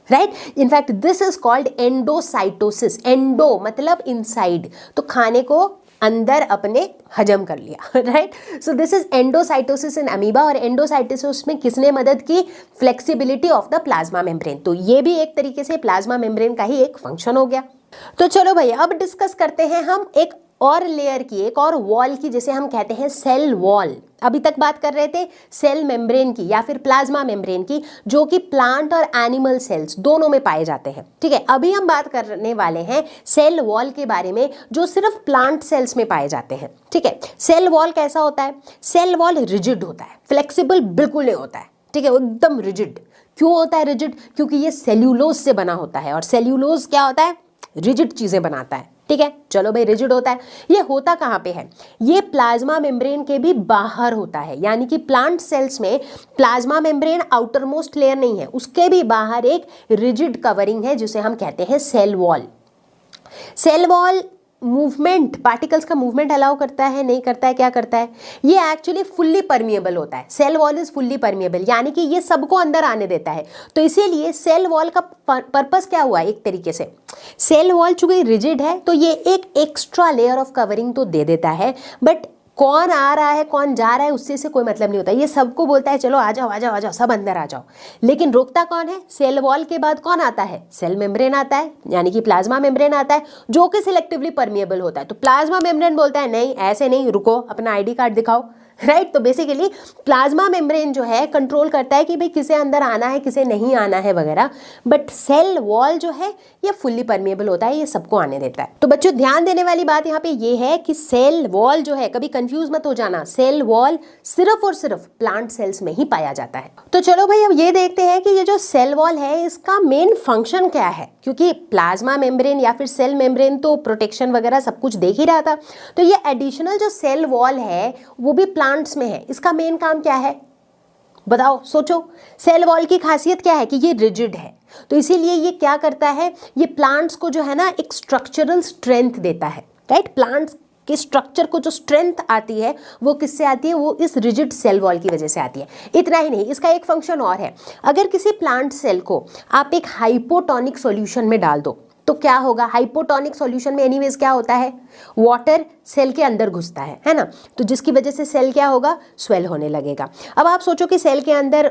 right. In fact this is called endocytosis. Endo मतलब इनसाइड, तो खाने को अंदर अपने हजम कर लिया, right. So this is endocytosis in amoeba. और एंडोसाइटोसिस में किसने मदद की? Flexibility of the plasma membrane. तो ये भी एक तरीके से प्लाज्मा मेम्ब्रेन का ही एक फंक्शन हो गया। तो चलो भैया अब डिस्कस करते हैं हम एक और लेयर की, एक और वॉल की, जिसे हम कहते हैं सेल वॉल। अभी तक बात कर रहे थे सेल मेम्ब्रेन की या फिर प्लाज्मा मेम्ब्रेन की, जो कि प्लांट और एनिमल सेल्स दोनों में पाए जाते हैं, ठीक है। अभी हम बात करने वाले हैं सेल वॉल के बारे में, जो सिर्फ प्लांट सेल्स में पाए जाते हैं, ठीक है। सेल वॉल कैसा होता है? सेल वॉल रिजिड होता है, फ्लेक्सिबल बिल्कुल नहीं होता है, ठीक है, वो एकदम रिजिड। क्यों होता है रिजिड? क्योंकि ये सेल्यूलोज से बना होता है, और सेल्यूलोज क्या होता है? रिजिड चीजें बनाता है, ठीक है। चलो भाई, रिजिड होता है। ये होता कहाँ पे है? ये प्लाज्मा मेम्ब्रेन के भी बाहर होता है, यानी कि प्लांट सेल्स में plasma membrane outer most layer नहीं है, उसके भी बाहर एक रिजिड कवरिंग है जिसे हम कहते हैं cell wall. Cell wall movement, particles का मूवमेंट अलाउ करता है, नहीं करता है, क्या करता है? ये एक्चुअली फुल्ली परमिएबल होता है। Cell wall is fully permeable, यानी कि ये सबको अंदर आने देता है। तो इसीलिए सेल वॉल का पर्पस क्या हुआ? एक तरीके से सेल वॉल चूंकि रिजिड है तो ये एक एक्स्ट्रा लेयर ऑफ कवरिंग तो दे देता है, बट कौन आ रहा है कौन जा रहा है उससे से कोई मतलब नहीं होता। ये सबको बोलता है चलो आ जाओ आ जाओ आ जाओ, सब अंदर आ जाओ, लेकिन रोकता कौन है? सेल वॉल के बाद कौन आता है? सेल मेम्ब्रेन आता है, यानी कि प्लाज्मा मेम्ब्रेन आता है, जो कि सिलेक्टिवली परमिएबल होता है। तो प्लाज्मा मेम्ब्रेन बोलता है नहीं, ऐसे नहीं, रुको, अपना आईडी कार्ड दिखाओ, राइट। तो बेसिकली प्लाज्मा मेम्ब्रेन जो है कंट्रोल करता है कि भाई किसे अंदर आना है किसे नहीं आना है वगैरह, बट सेल वॉल जो है ये फुल्ली परमेएबल होता है, ये सबको आने देता है। तो बच्चों ध्यान देने वाली बात यहाँ पे ये है कि सेल वॉल जो है, कभी कंफ्यूज मत हो जाना, सेल वॉल सिर्फ और सिर्फ प्लांट सेल्स में ही पाया जाता है। तो चलो भाई अब ये देखते हैं कि ये जो सेल वॉल है इसका मेन फंक्शन क्या है, क्योंकि प्लाज्मा मेम्ब्रेन या फिर सेल मेम्ब्रेन तो प्रोटेक्शन वगैरह सब कुछ देख ही रहा था, तो ये एडिशनल जो सेल वॉल है वो भी प्लांट्स में है, इसका मेन काम क्या है बताओ, सोचो। सेल वॉल की खासियत क्या है कि ये रिजिड है, तो इसीलिए ये क्या करता है, ये प्लांट्स को जो है ना एक स्ट्रक्चरल स्ट्रेंथ देता है, राइट। प्लांट्स के स्ट्रक्चर को जो स्ट्रेंथ आती है वो किससे आती है, वो इस रिजिड सेल वॉल की वजह से आती है। इतना ही नहीं, इसका एक फंक्शन और है, अगर किसी प्लांट सेल को आप एक हाइपोटोनिक सॉल्यूशन में डाल दो तो क्या होगा, हाइपोटोनिक सॉल्यूशन में एनीवेज क्या होता है, वाटर सेल के अंदर घुसता है ना, तो जिसकी वजह से सेल क्या होगा, स्वेल होने लगेगा। अब आप सोचो कि सेल के अंदर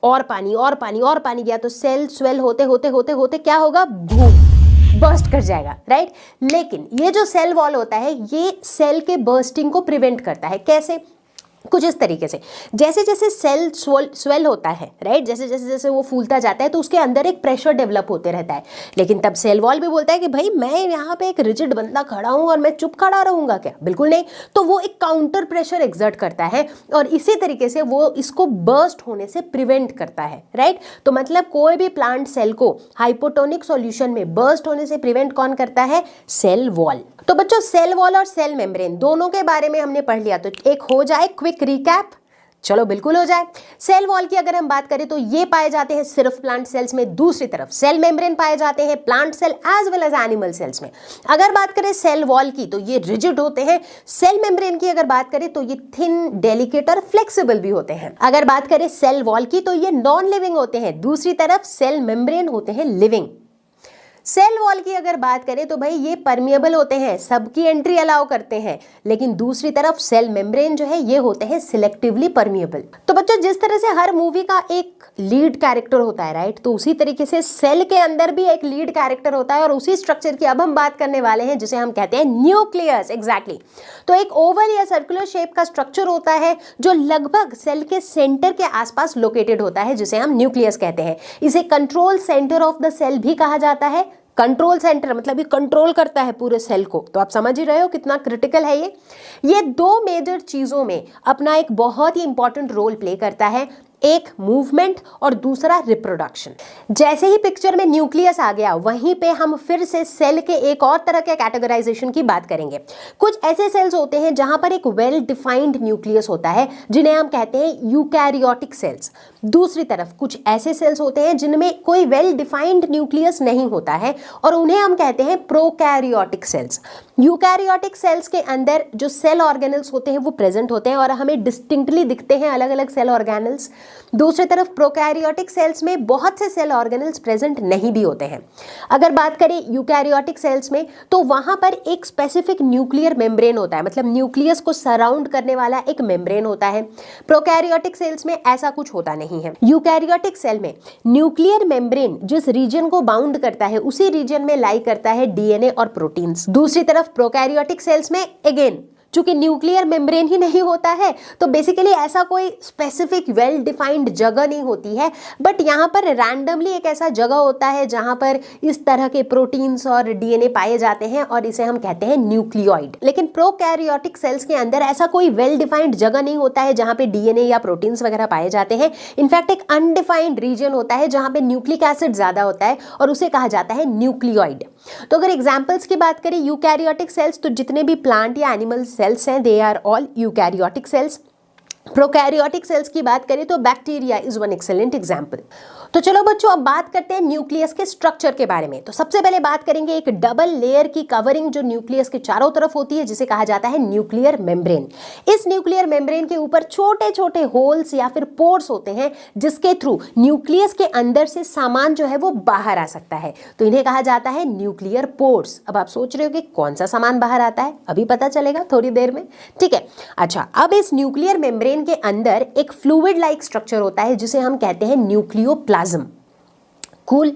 और पानी और पानी और पानी गया तो सेल स्वेल होते होते होते होते क्या होगा, बूम, बर्स्ट कर जाएगा, राइट। लेकिन ये जो सेल वॉल होता है ये सेल के बर्स्टिंग को प्रिवेंट करता है। कैसे, कुछ इस तरीके से, जैसे जैसे सेल स्वेल होता है, राइट, जैसे जैसे जैसे वो फूलता जाता है तो उसके अंदर एक प्रेशर डेवलप होते रहता है, लेकिन तब सेल वॉल भी बोलता है कि भाई मैं यहाँ पे एक रिजिड बंदा खड़ा हूँ और मैं चुप खड़ा रहूंगा क्या, बिल्कुल नहीं। तो वो एक काउंटर प्रेशर एक्सर्ट करता है और इसी तरीके से वो इसको बर्स्ट होने से प्रिवेंट करता है, राइट। तो मतलब कोई भी प्लांट सेल को हाइपोटोनिक सॉल्यूशन में बर्स्ट होने से प्रिवेंट कौन करता है, सेल वॉल। तो बच्चों सेल वॉल और सेल मेम्ब्रेन दोनों के बारे में हमने पढ़ लिया, तो एक हो जाए क्विक रिकैप, चलो बिल्कुल हो जाए। सेल वॉल की अगर हम बात करें तो ये पाए जाते हैं सिर्फ प्लांट सेल्स में, दूसरी तरफ सेल मेम्ब्रेन पाए जाते हैं plant cell as well as animal cells में। अगर बात करें सेल वॉल की तो ये रिजिड होते हैं, सेल मेम्ब्रेन की अगर बात करें तो ये थिन, डेलिकेट और फ्लेक्सिबल भी होते हैं। अगर बात करें सेल वॉल की तो ये नॉन लिविंग होते हैं, दूसरी तरफ सेल मेम्ब्रेन होते हैं लिविंग। सेल वॉल की अगर बात करें तो भाई ये परमिएबल होते हैं, सबकी एंट्री अलाउ करते हैं, लेकिन दूसरी तरफ सेल मेम्ब्रेन जो है ये होते हैं सिलेक्टिवली परमिएबल। तो बच्चों जिस तरह से हर मूवी का एक लीड कैरेक्टर होता है, राइट, तो उसी तरीके से सेल के अंदर भी एक लीड कैरेक्टर होता है और उसी स्ट्रक्चर की अब हम बात करने वाले हैं जिसे हम कहते हैं न्यूक्लियस। एग्जैक्टली। तो एक ओवल या सर्कुलर शेप का स्ट्रक्चर होता है जो लगभग सेल के सेंटर के आसपास लोकेटेड होता है, जिसे हम न्यूक्लियस कहते हैं। इसे control centre of the cell भी कहा जाता है। कंट्रोल सेंटर मतलब ये कंट्रोल करता है पूरे सेल को, तो आप समझ ही रहे हो कितना क्रिटिकल है ये दो मेजर चीजों में अपना एक बहुत ही इंपॉर्टेंट रोल प्ले करता है, एक मूवमेंट और दूसरा रिप्रोडक्शन। जैसे ही पिक्चर में न्यूक्लियस आ गया वहीं पे हम फिर से सेल के एक और तरह के कैटेगराइजेशन की बात करेंगे। कुछ ऐसे सेल्स होते हैं जहां पर एक वेल डिफाइंड न्यूक्लियस होता है जिन्हें हम कहते हैं यूकैरियोटिक सेल्स। दूसरी तरफ कुछ ऐसे सेल्स होते हैं जिनमें कोई वेल डिफाइंड न्यूक्लियस नहीं होता है और उन्हें हम कहते हैं प्रोकैरियोटिक सेल्स। यूकैरियोटिक सेल्स के अंदर जो सेल ऑर्गेनल्स होते हैं वो प्रेजेंट होते हैं और हमें डिस्टिंक्टली दिखते हैं अलग अलग सेल ऑर्गेनल्स। दूसरी तरफ प्रोकैरियोटिक सेल्स में बहुत से सेल ऑर्गेनल्स प्रेजेंट नहीं भी होते हैं। अगर बात करें यूकैरियोटिक सेल्स में तो वहां पर एक स्पेसिफिक न्यूक्लियर मेम्ब्रेन होता है, मतलब न्यूक्लियस को सराउंड करने वाला एक मेम्ब्रेन होता है। प्रोकैरियोटिक सेल्स में ऐसा कुछ होता नहीं है। यूकैरियोटिक सेल में न्यूक्लियर मेम्ब्रेन जिस रीजन को बाउंड करता है उसी रीजन में लाई करता है डीएनए और प्रोटीन्स। दूसरी तरफ प्रोकैरियोटिक सेल्स में अगेन चूंकि न्यूक्लियर मेम्ब्रेन ही नहीं होता है तो बेसिकली ऐसा कोई स्पेसिफिक वेल डिफाइंड जगह नहीं होती है, बट यहाँ पर रैंडमली एक ऐसा जगह होता है जहाँ पर इस तरह के प्रोटीन्स और डीएनए पाए जाते हैं और इसे हम कहते हैं न्यूक्लियोइड। लेकिन प्रोकैरियोटिक सेल्स के अंदर ऐसा कोई वेल डिफाइंड जगह नहीं होता है जहाँ पे डीएनए या प्रोटीन्स वगैरह पाए जाते हैं। इनफैक्ट एक अनडिफाइंड रीजन होता है जहाँ पे न्यूक्लिक एसिड ज्यादा होता है और उसे कहा जाता है न्यूक्लियोइड। तो अगर एग्जाम्पल्स की बात करें यूकैरियोटिक सेल्स तो जितने भी प्लांट या एनिमल सेल्स हैं they are all eukaryotic cells. Prokaryotic cells की बात करें तो bacteria is one excellent example. तो चलो बच्चों अब बात करते हैं न्यूक्लियस के स्ट्रक्चर के बारे में। तो सबसे पहले बात करेंगे एक डबल लेयर की कवरिंग जो न्यूक्लियस के चारों तरफ होती है जिसे कहा जाता है न्यूक्लियर मेम्ब्रेन। इस न्यूक्लियर मेम्ब्रेन के ऊपर छोटे छोटे होल्स या फिर पोर्स होते हैं जिसके थ्रू न्यूक्लियस के अंदर से सामान जो है वो बाहर आ सकता है, तो इन्हें कहा जाता है न्यूक्लियर पोर्स। अब आप सोच रहे हो कि कौन सा सामान बाहर आता है, अभी पता चलेगा थोड़ी देर में, ठीक है। अच्छा, अब इस न्यूक्लियर मेम्ब्रेन के अंदर एक फ्लूइड लाइक स्ट्रक्चर होता है जिसे हम कहते हैं न्यूक्लियोप्लाज्म। कूल।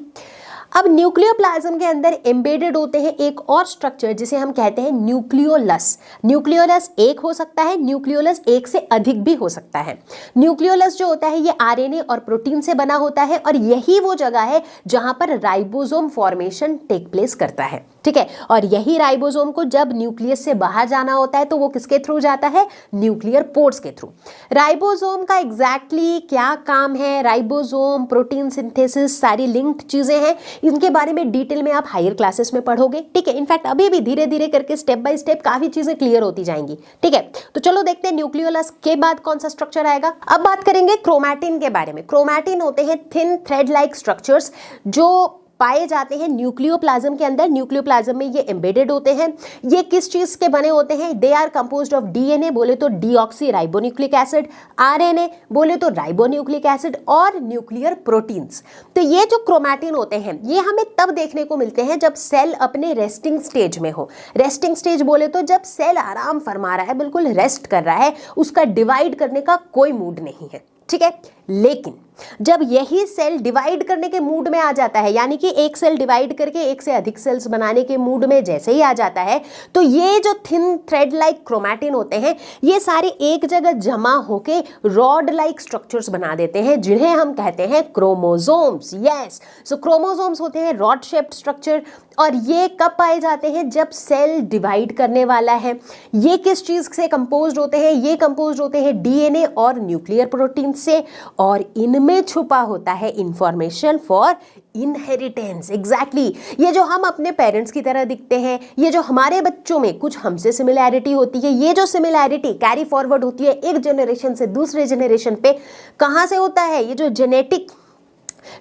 अब न्यूक्लियोप्लाज्म के अंदर एम्बेडेड होते हैं एक और स्ट्रक्चर जिसे हम कहते हैं न्यूक्लियोलस। न्यूक्लियोलस एक हो सकता है, न्यूक्लियोलस एक से अधिक भी हो सकता है। न्यूक्लियोलस जो होता है ये आरएनए और प्रोटीन से बना होता है और यही वो जगह है जहां पर राइबोसोम फॉर्मेशन टेक प्लेस करता है, ठीक है। और यही राइबोसोम को जब न्यूक्लियस से बाहर जाना होता है तो वो किसके थ्रू जाता है? न्यूक्लियर पोर्स के थ्रू। राइबोसोम का एग्जैक्टली क्या काम है, राइबोसोम, प्रोटीन सिंथेसिस, सारी लिंक्ड चीजें हैं, इनके बारे में डिटेल में आप हायर क्लासेस में पढ़ोगे, ठीक है। इनफैक्ट अभी भी धीरे धीरे करके स्टेप बाय स्टेप काफी चीजें क्लियर होती जाएंगी, ठीक है। तो चलो देखते हैं न्यूक्लियोलस के बाद कौन सा स्ट्रक्चर आएगा। अब बात करेंगे क्रोमैटिन के बारे में। क्रोमैटिन होते हैं थिन थ्रेड लाइक स्ट्रक्चर्स जो पाए जाते हैं न्यूक्लियोप्लाज्म के अंदर। न्यूक्लियोप्लाज्म में ये एम्बेडेड होते हैं। ये किस चीज के बने होते हैं? They are composed of DNA बोले तो डीऑक्सी राइबोन्यूक्लिक एसिड, आरएनए बोले तो राइबोन्यूक्लिक एसिड और न्यूक्लियर प्रोटीन्स। तो ये जो क्रोमैटिन होते हैं ये हमें तब देखने को मिलते हैं जब सेल अपने रेस्टिंग स्टेज में हो। रेस्टिंग स्टेज बोले तो जब सेल आराम फरमा रहा है, बिल्कुल रेस्ट कर रहा है, उसका डिवाइड करने का कोई मूड नहीं है, ठीक है। लेकिन जब यही सेल डिवाइड करने के मूड में आ जाता है, यानी कि एक सेल डिवाइड करके एक से अधिक सेल्स बनाने के मूड में जैसे ही आ जाता है, तो ये जो थिन थ्रेड लाइक क्रोमैटिन होते हैं ये सारे एक जगह जमा होके रॉड लाइक स्ट्रक्चर्स बना देते हैं जिन्हें हम कहते हैं क्रोमोसोम्स। यस, सो क्रोमोसोम्स होते हैं रॉड शेप्ड स्ट्रक्चर और ये कब पाए जाते हैं? जब सेल डिवाइड करने वाला है। ये किस चीज से कंपोज्ड होते हैं? ये कंपोज्ड होते हैं डीएनए और न्यूक्लियर प्रोटीन से और इनमें छुपा होता है इंफॉर्मेशन फॉर इनहेरिटेंस। एग्जैक्टली, ये जो हम अपने पेरेंट्स की तरह दिखते हैं, ये जो हमारे बच्चों में कुछ हमसे सिमिलैरिटी होती है, ये जो सिमिलैरिटी कैरी फॉरवर्ड होती है एक जनरेशन से दूसरे जनरेशन पे, कहां से होता है? ये जो जेनेटिक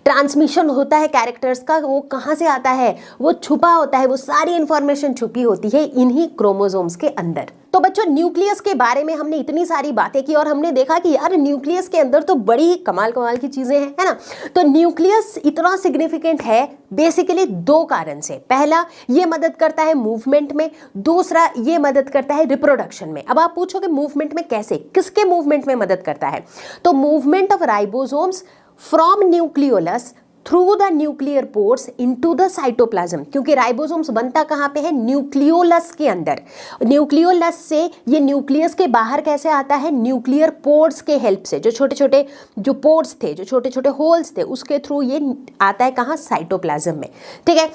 ट्रांसमिशन होता है कैरेक्टर्स का, वो कहां से आता है? वो छुपा होता है, वो सारी इंफॉर्मेशन छुपी होती है इन्हीं क्रोमोसोम्स के अंदर। तो बच्चों, न्यूक्लियस के बारे में हमने इतनी सारी बातें की और हमने देखा कि यार न्यूक्लियस के अंदर तो बड़ी ही कमाल कमाल की चीजें हैं, है ना। तो न्यूक्लियस इतना सिग्निफिकेंट है बेसिकली दो कारण से। पहला, ये मदद करता है मूवमेंट में, दूसरा ये मदद करता है रिप्रोडक्शन में। अब आप पूछोगे मूवमेंट में कैसे, किसके मूवमेंट में मदद करता है? तो movement of ribosomes from nucleolus through the nuclear pores into the cytoplasm, क्योंकि राइबोसोम्स बनता कहां पे है? न्यूक्लियोलस के अंदर। न्यूक्लियोलस से ये न्यूक्लियस के बाहर कैसे आता है? न्यूक्लियर पोर्स के हेल्प से। जो छोटे छोटे जो पोर्स थे, जो छोटे छोटे होल्स थे, उसके थ्रू ये आता है कहां? साइटोप्लाज्म में, ठीक है।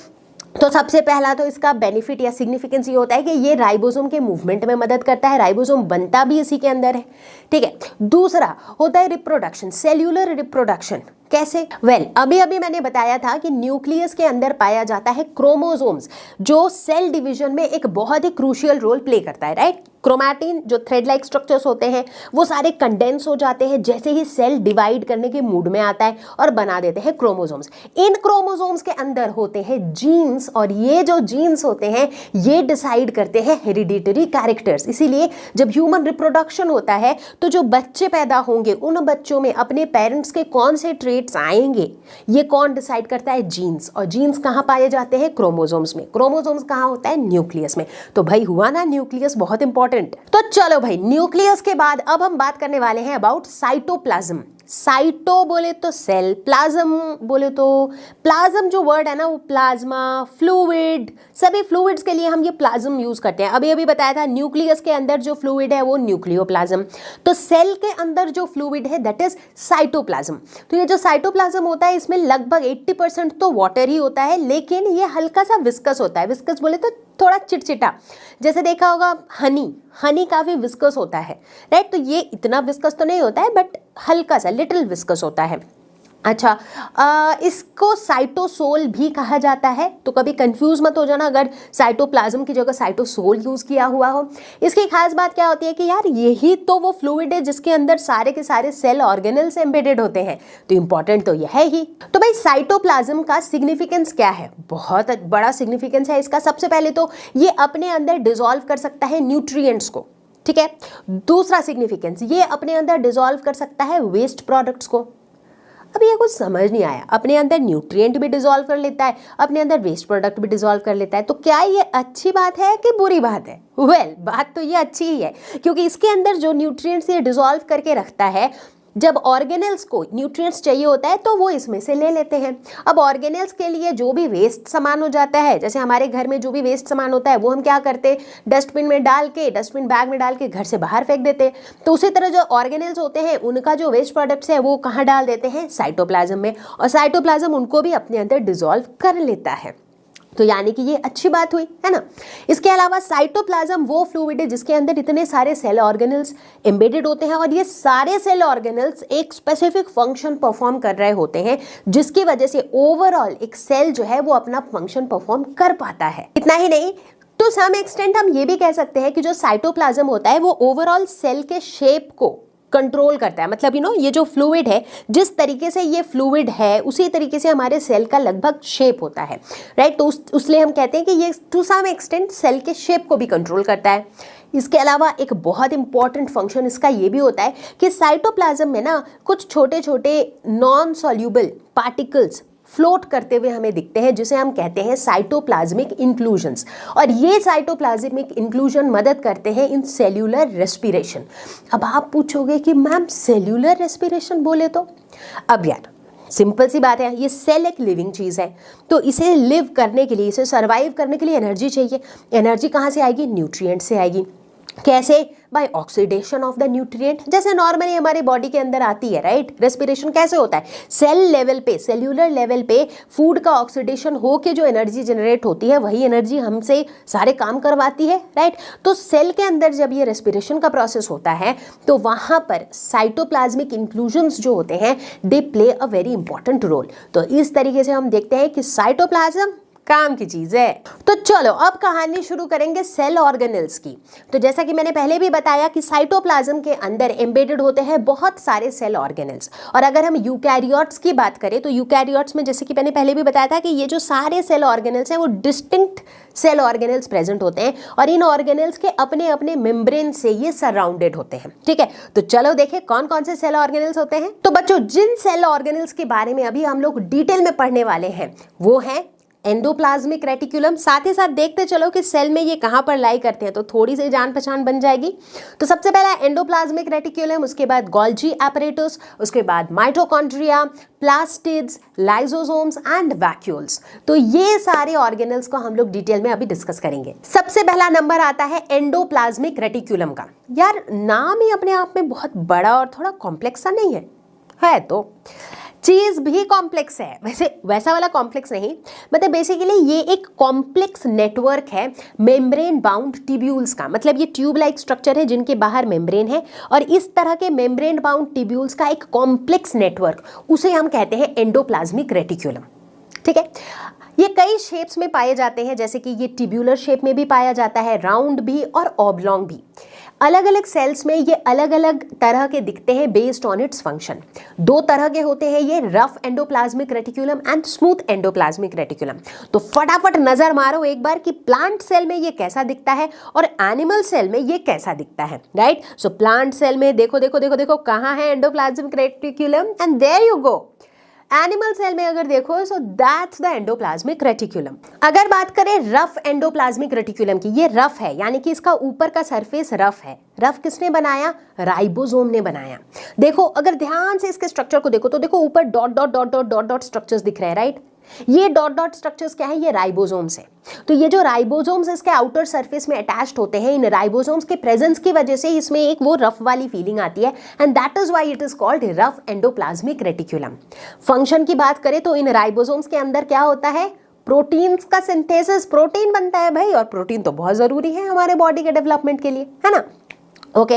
तो सबसे पहला तो इसका बेनिफिट या सिग्निफिकेंस ये होता है कि ये राइबोसोम के मूवमेंट में मदद करता है। राइबोसोम बनता भी इसी के अंदर है, ठीक है। दूसरा होता है रिप्रोडक्शन, सेल्यूलर रिप्रोडक्शन। कैसे? अभी अभी मैंने बताया था कि न्यूक्लियस के अंदर पाया जाता है क्रोमोसोम्स जो सेल डिवीजन में एक बहुत ही क्रूशियल रोल प्ले करता है, राइट। क्रोमैटिन जो थ्रेड लाइक स्ट्रक्चर्स होते हैं वो सारे कंडेंस हो जाते हैं जैसे ही सेल डिवाइड करने के मूड में आता है और बना देते हैं क्रोमोसोम्स। इन क्रोमोसोम्स के अंदर होते हैं जीन्स और ये जो जीन्स होते हैं ये डिसाइड करते हैं हेरिडिटरी कैरेक्टर्स। इसीलिए जब ह्यूमन रिप्रोडक्शन होता है तो जो बच्चे पैदा होंगे उन बच्चों में अपने पेरेंट्स के कौन से ट्रेट्स आएंगे ये कौन डिसाइड करता है? जीन्स। और जीन्स कहाँ पाए जाते हैं? क्रोमोसोम्स में। क्रोमोसोम्स कहाँ होता है? न्यूक्लियस में। तो भाई हुआ ना न्यूक्लियस बहुत इंपॉर्टेंट। तो चलो भाई, न्यूक्लियस के बाद अब हम बात करने वाले हैं अबाउट साइटोप्लाज्म। साइटो बोले तो सेल, प्लाज्म बोले तो प्लाज्म जो वर्ड है ना वो प्लाज्मा, फ्लूइड, सभी फ्लूइड्स के लिए हम ये प्लाज्म यूज करते हैं। अभी अभी बताया था न्यूक्लियस के अंदर जो फ्लूइड है वो न्यूक्लियोप्लाज्म। तो सेल के अंदर जो फ्लूइड है दैट इज साइटोप्लाज्म। तो ये जो साइटोप्लाज्म होता है इसमें लगभग 80% तो वाटर ही होता है, लेकिन ये हल्का सा विस्कस होता है। विस्कस बोले तो थोड़ा चिटचिटा, जैसे देखा होगा हनी काफी विस्कस होता है, राइट। तो ये इतना विस्कस तो नहीं होता है बट हल्का सा लिटिल विस्कस होता है। अच्छा, इसको साइटोसोल भी कहा जाता है, तो कभी कंफ्यूज मत हो जाना अगर साइटोप्लाज्म की जगह साइटोसोल यूज किया हुआ हो। इसकी खास बात क्या होती है कि यार यही तो वो फ्लूइड है जिसके अंदर सारे के सारे सेल ऑर्गेनल्स एम्बेडेड होते हैं, तो इंपॉर्टेंट तो यह है ही। तो भाई साइटोप्लाज्म का सिग्निफिकेंस क्या है? बहुत बड़ा सिग्निफिकेंस है इसका। सबसे पहले तो ये अपने अंदर डिसॉल्व कर सकता है न्यूट्रिएंट्स को, ठीक है। दूसरा सिग्निफिकेंस, ये अपने अंदर डिसॉल्व कर सकता है वेस्ट प्रोडक्ट्स को। अब ये कुछ समझ नहीं आया, अपने अंदर न्यूट्रिएंट भी डिसॉल्व कर लेता है, अपने अंदर वेस्ट प्रोडक्ट भी डिसॉल्व कर लेता है, तो क्या ये अच्छी बात है कि बुरी बात है? बात तो ये अच्छी ही है, क्योंकि इसके अंदर जो न्यूट्रिएंट्स ये डिसॉल्व करके रखता है जब ऑर्गेनेल्स को न्यूट्रिएंट्स चाहिए होता है तो वो इसमें से ले लेते हैं। अब ऑर्गेनेल्स के लिए जो भी वेस्ट सामान हो जाता है, जैसे हमारे घर में जो भी वेस्ट सामान होता है वो हम क्या करते हैं, डस्टबिन में डाल के, डस्टबिन बैग में डाल के घर से बाहर फेंक देते हैं। तो उसी तरह जो ऑर्गेनेल्स होते हैं उनका जो वेस्ट प्रोडक्ट्स है वो कहाँ डाल देते हैं, साइटोप्लाज्म में, और साइटोप्लाज्म उनको भी अपने अंदर डिसॉल्व कर लेता है। तो यानी कि ये अच्छी बात हुई, है ना। इसके अलावा साइटोप्लाज्म वो फ्लूइड है जिसके अंदर इतने सारे सेल ऑर्गेनल्स एम्बेडेड होते हैं, और ये सारे सेल ऑर्गेनल्स एक स्पेसिफिक फंक्शन परफॉर्म कर रहे होते हैं, जिसकी वजह से ओवरऑल एक सेल जो है वो अपना फंक्शन परफॉर्म कर पाता है। इतना ही नहीं, टू सम एक्सटेंट हम ये भी कह सकते हैं कि जो साइटोप्लाज्म होता है वो ओवरऑल सेल के शेप को कंट्रोल करता है। मतलब ये जो फ्लूइड है, जिस तरीके से ये फ्लूइड है उसी तरीके से हमारे सेल का लगभग शेप होता है, राइट। तो उसलिए हम कहते हैं कि ये टू सम एक्सटेंट सेल के शेप को भी कंट्रोल करता है। इसके अलावा एक बहुत इंपॉर्टेंट फंक्शन इसका ये भी होता है कि साइटोप्लाज्म में ना कुछ छोटे छोटे नॉन सॉल्यूबल पार्टिकल्स फ्लोट करते हुए हमें दिखते हैं, जिसे हम कहते हैं साइटोप्लाज्मिक इंक्लूजन्स। और ये साइटोप्लाज्मिक इंक्लूजन मदद करते हैं इन सेल्यूलर रेस्पिरेशन। अब आप पूछोगे कि मैम सेल्यूलर रेस्पिरेशन बोले तो, अब यार सिंपल सी बात है, ये सेल एक लिविंग चीज़ है, तो इसे लिव करने के लिए, इसे सर्वाइव करने के लिए एनर्जी चाहिए। एनर्जी कहाँ से आएगी, न्यूट्रिएंट से आएगी। कैसे, by oxidation of the nutrient, जैसे नॉर्मली हमारे बॉडी के अंदर आती है, राइट। रेस्पिरेशन कैसे होता है, सेल लेवल पे, सेल्यूलर लेवल पे फूड का ऑक्सीडेशन हो के जो एनर्जी जनरेट होती है वही एनर्जी हमसे सारे काम करवाती है, राइट। तो सेल के अंदर जब ये रेस्पिरेशन का प्रोसेस होता है तो वहाँ पर साइटोप्लाज्मिक इंक्लूजन्स जो होते हैं they play a very important role. तो इस तरीके से हम देखते हैं कि साइटोप्लाज्म काम की चीज है। तो चलो अब कहानी शुरू करेंगे सेल ऑर्गेनल्स की। तो जैसा कि मैंने पहले भी बताया कि साइटोप्लाज्म के अंदर एम्बेडेड होते हैं बहुत सारे सेल ऑर्गेनल्स। और अगर हम यूकैरियोट्स की बात करें तो यूकैरियोट्स में, जैसे कि मैंने पहले भी बताया था, कि ये जो सारे सेल ऑर्गेनल्स हैं वो डिस्टिंक्ट सेल ऑर्गेनल्स प्रेजेंट होते हैं, और इन ऑर्गेनल्स के अपने अपने मेम्ब्रेन से ये सराउंडेड होते हैं, ठीक है। तो चलो देखें कौन कौन से सेल ऑर्गेनल्स होते हैं। तो बच्चों, जिन सेल ऑर्गेनल्स के बारे में अभी हम लोग डिटेल में पढ़ने वाले हैं वो है एंडोप्लाज्मिक रेटिकुलम। साथ ही साथ देखते चलो कि सेल में ये कहाँ पर लाई करते हैं, तो थोड़ी सी जान पहचान बन जाएगी। तो सबसे पहला एंडोप्लाज्मिक रेटिकुलम, उसके बाद गोल्जी एपरेटस, उसके बाद mitochondria, plastids, lysosomes and vacuoles. तो ये सारे ऑर्गेनल्स को हम लोग डिटेल में अभी डिस्कस करेंगे। सबसे पहला नंबर आता है एंडोप्लाज्मिक रेटिकुलम का। यार नाम ही अपने आप में बहुत बड़ा और थोड़ा कॉम्प्लेक्स सा नहीं है तो चीज भी कॉम्प्लेक्स है, वैसे वैसा वाला कॉम्प्लेक्स नहीं, मतलब बेसिकली ये एक कॉम्प्लेक्स नेटवर्क है मेम्ब्रेन बाउंड ट्यूब्यूल्स का। मतलब ये ट्यूब लाइक स्ट्रक्चर है जिनके बाहर मेम्ब्रेन है, और इस तरह के मेम्ब्रेन बाउंड ट्यूब्यूल्स का एक कॉम्प्लेक्स नेटवर्क, उसे हम कहते हैं एंडोप्लाज्मिक रेटिकुलम, ठीक है। ये कई शेप्स में पाए जाते हैं, जैसे कि ये ट्यूब्यूलर शेप में भी पाया जाता है, राउंड भी और ऑब्लॉन्ग भी। अलग अलग सेल्स में ये अलग अलग तरह के दिखते हैं बेस्ड ऑन इट्स फंक्शन। दो तरह के होते हैं ये, rough endoplasmic reticulum and smooth endoplasmic reticulum. तो फटाफट नजर मारो एक बार कि प्लांट सेल में ये कैसा दिखता है और एनिमल सेल में ये कैसा दिखता है, राइट। सो प्लांट सेल में देखो देखो देखो देखो कहाँ है endoplasmic reticulum, and there you go. Animal cell में अगर देखो so that's the endoplasmic reticulum. अगर बात करें रफ एंडोप्लाज्मिक रेटिकुलम की, ये रफ है यानी कि इसका ऊपर का सरफेस रफ है। रफ किसने बनाया, राइबोसोम ने बनाया। देखो अगर ध्यान से इसके स्ट्रक्चर को देखो तो देखो ऊपर dot dot dot dot dot dot structures दिख रहे हैं, राइट। ये डॉट डॉट स्ट्रक्चर्स क्या है, ये राइबोसोम्स है। तो ये जो राइबोसोम्स इसके आउटर सरफेस में अटैच्ड होते हैं, इन राइबोसोम्स के प्रेजेंस की वजह से इसमें एक वो रफ वाली फीलिंग आती है, and that is why it is called rough endoplasmic reticulum. Function की बात करें तो इन राइबोसोम्स के अंदर क्या होता है, प्रोटीन्स का सिंथेसिस, प्रोटीन बनता है भाई, और प्रोटीन तो बहुत जरूरी है हमारे बॉडी के डेवलपमेंट के लिए, है ना। ओके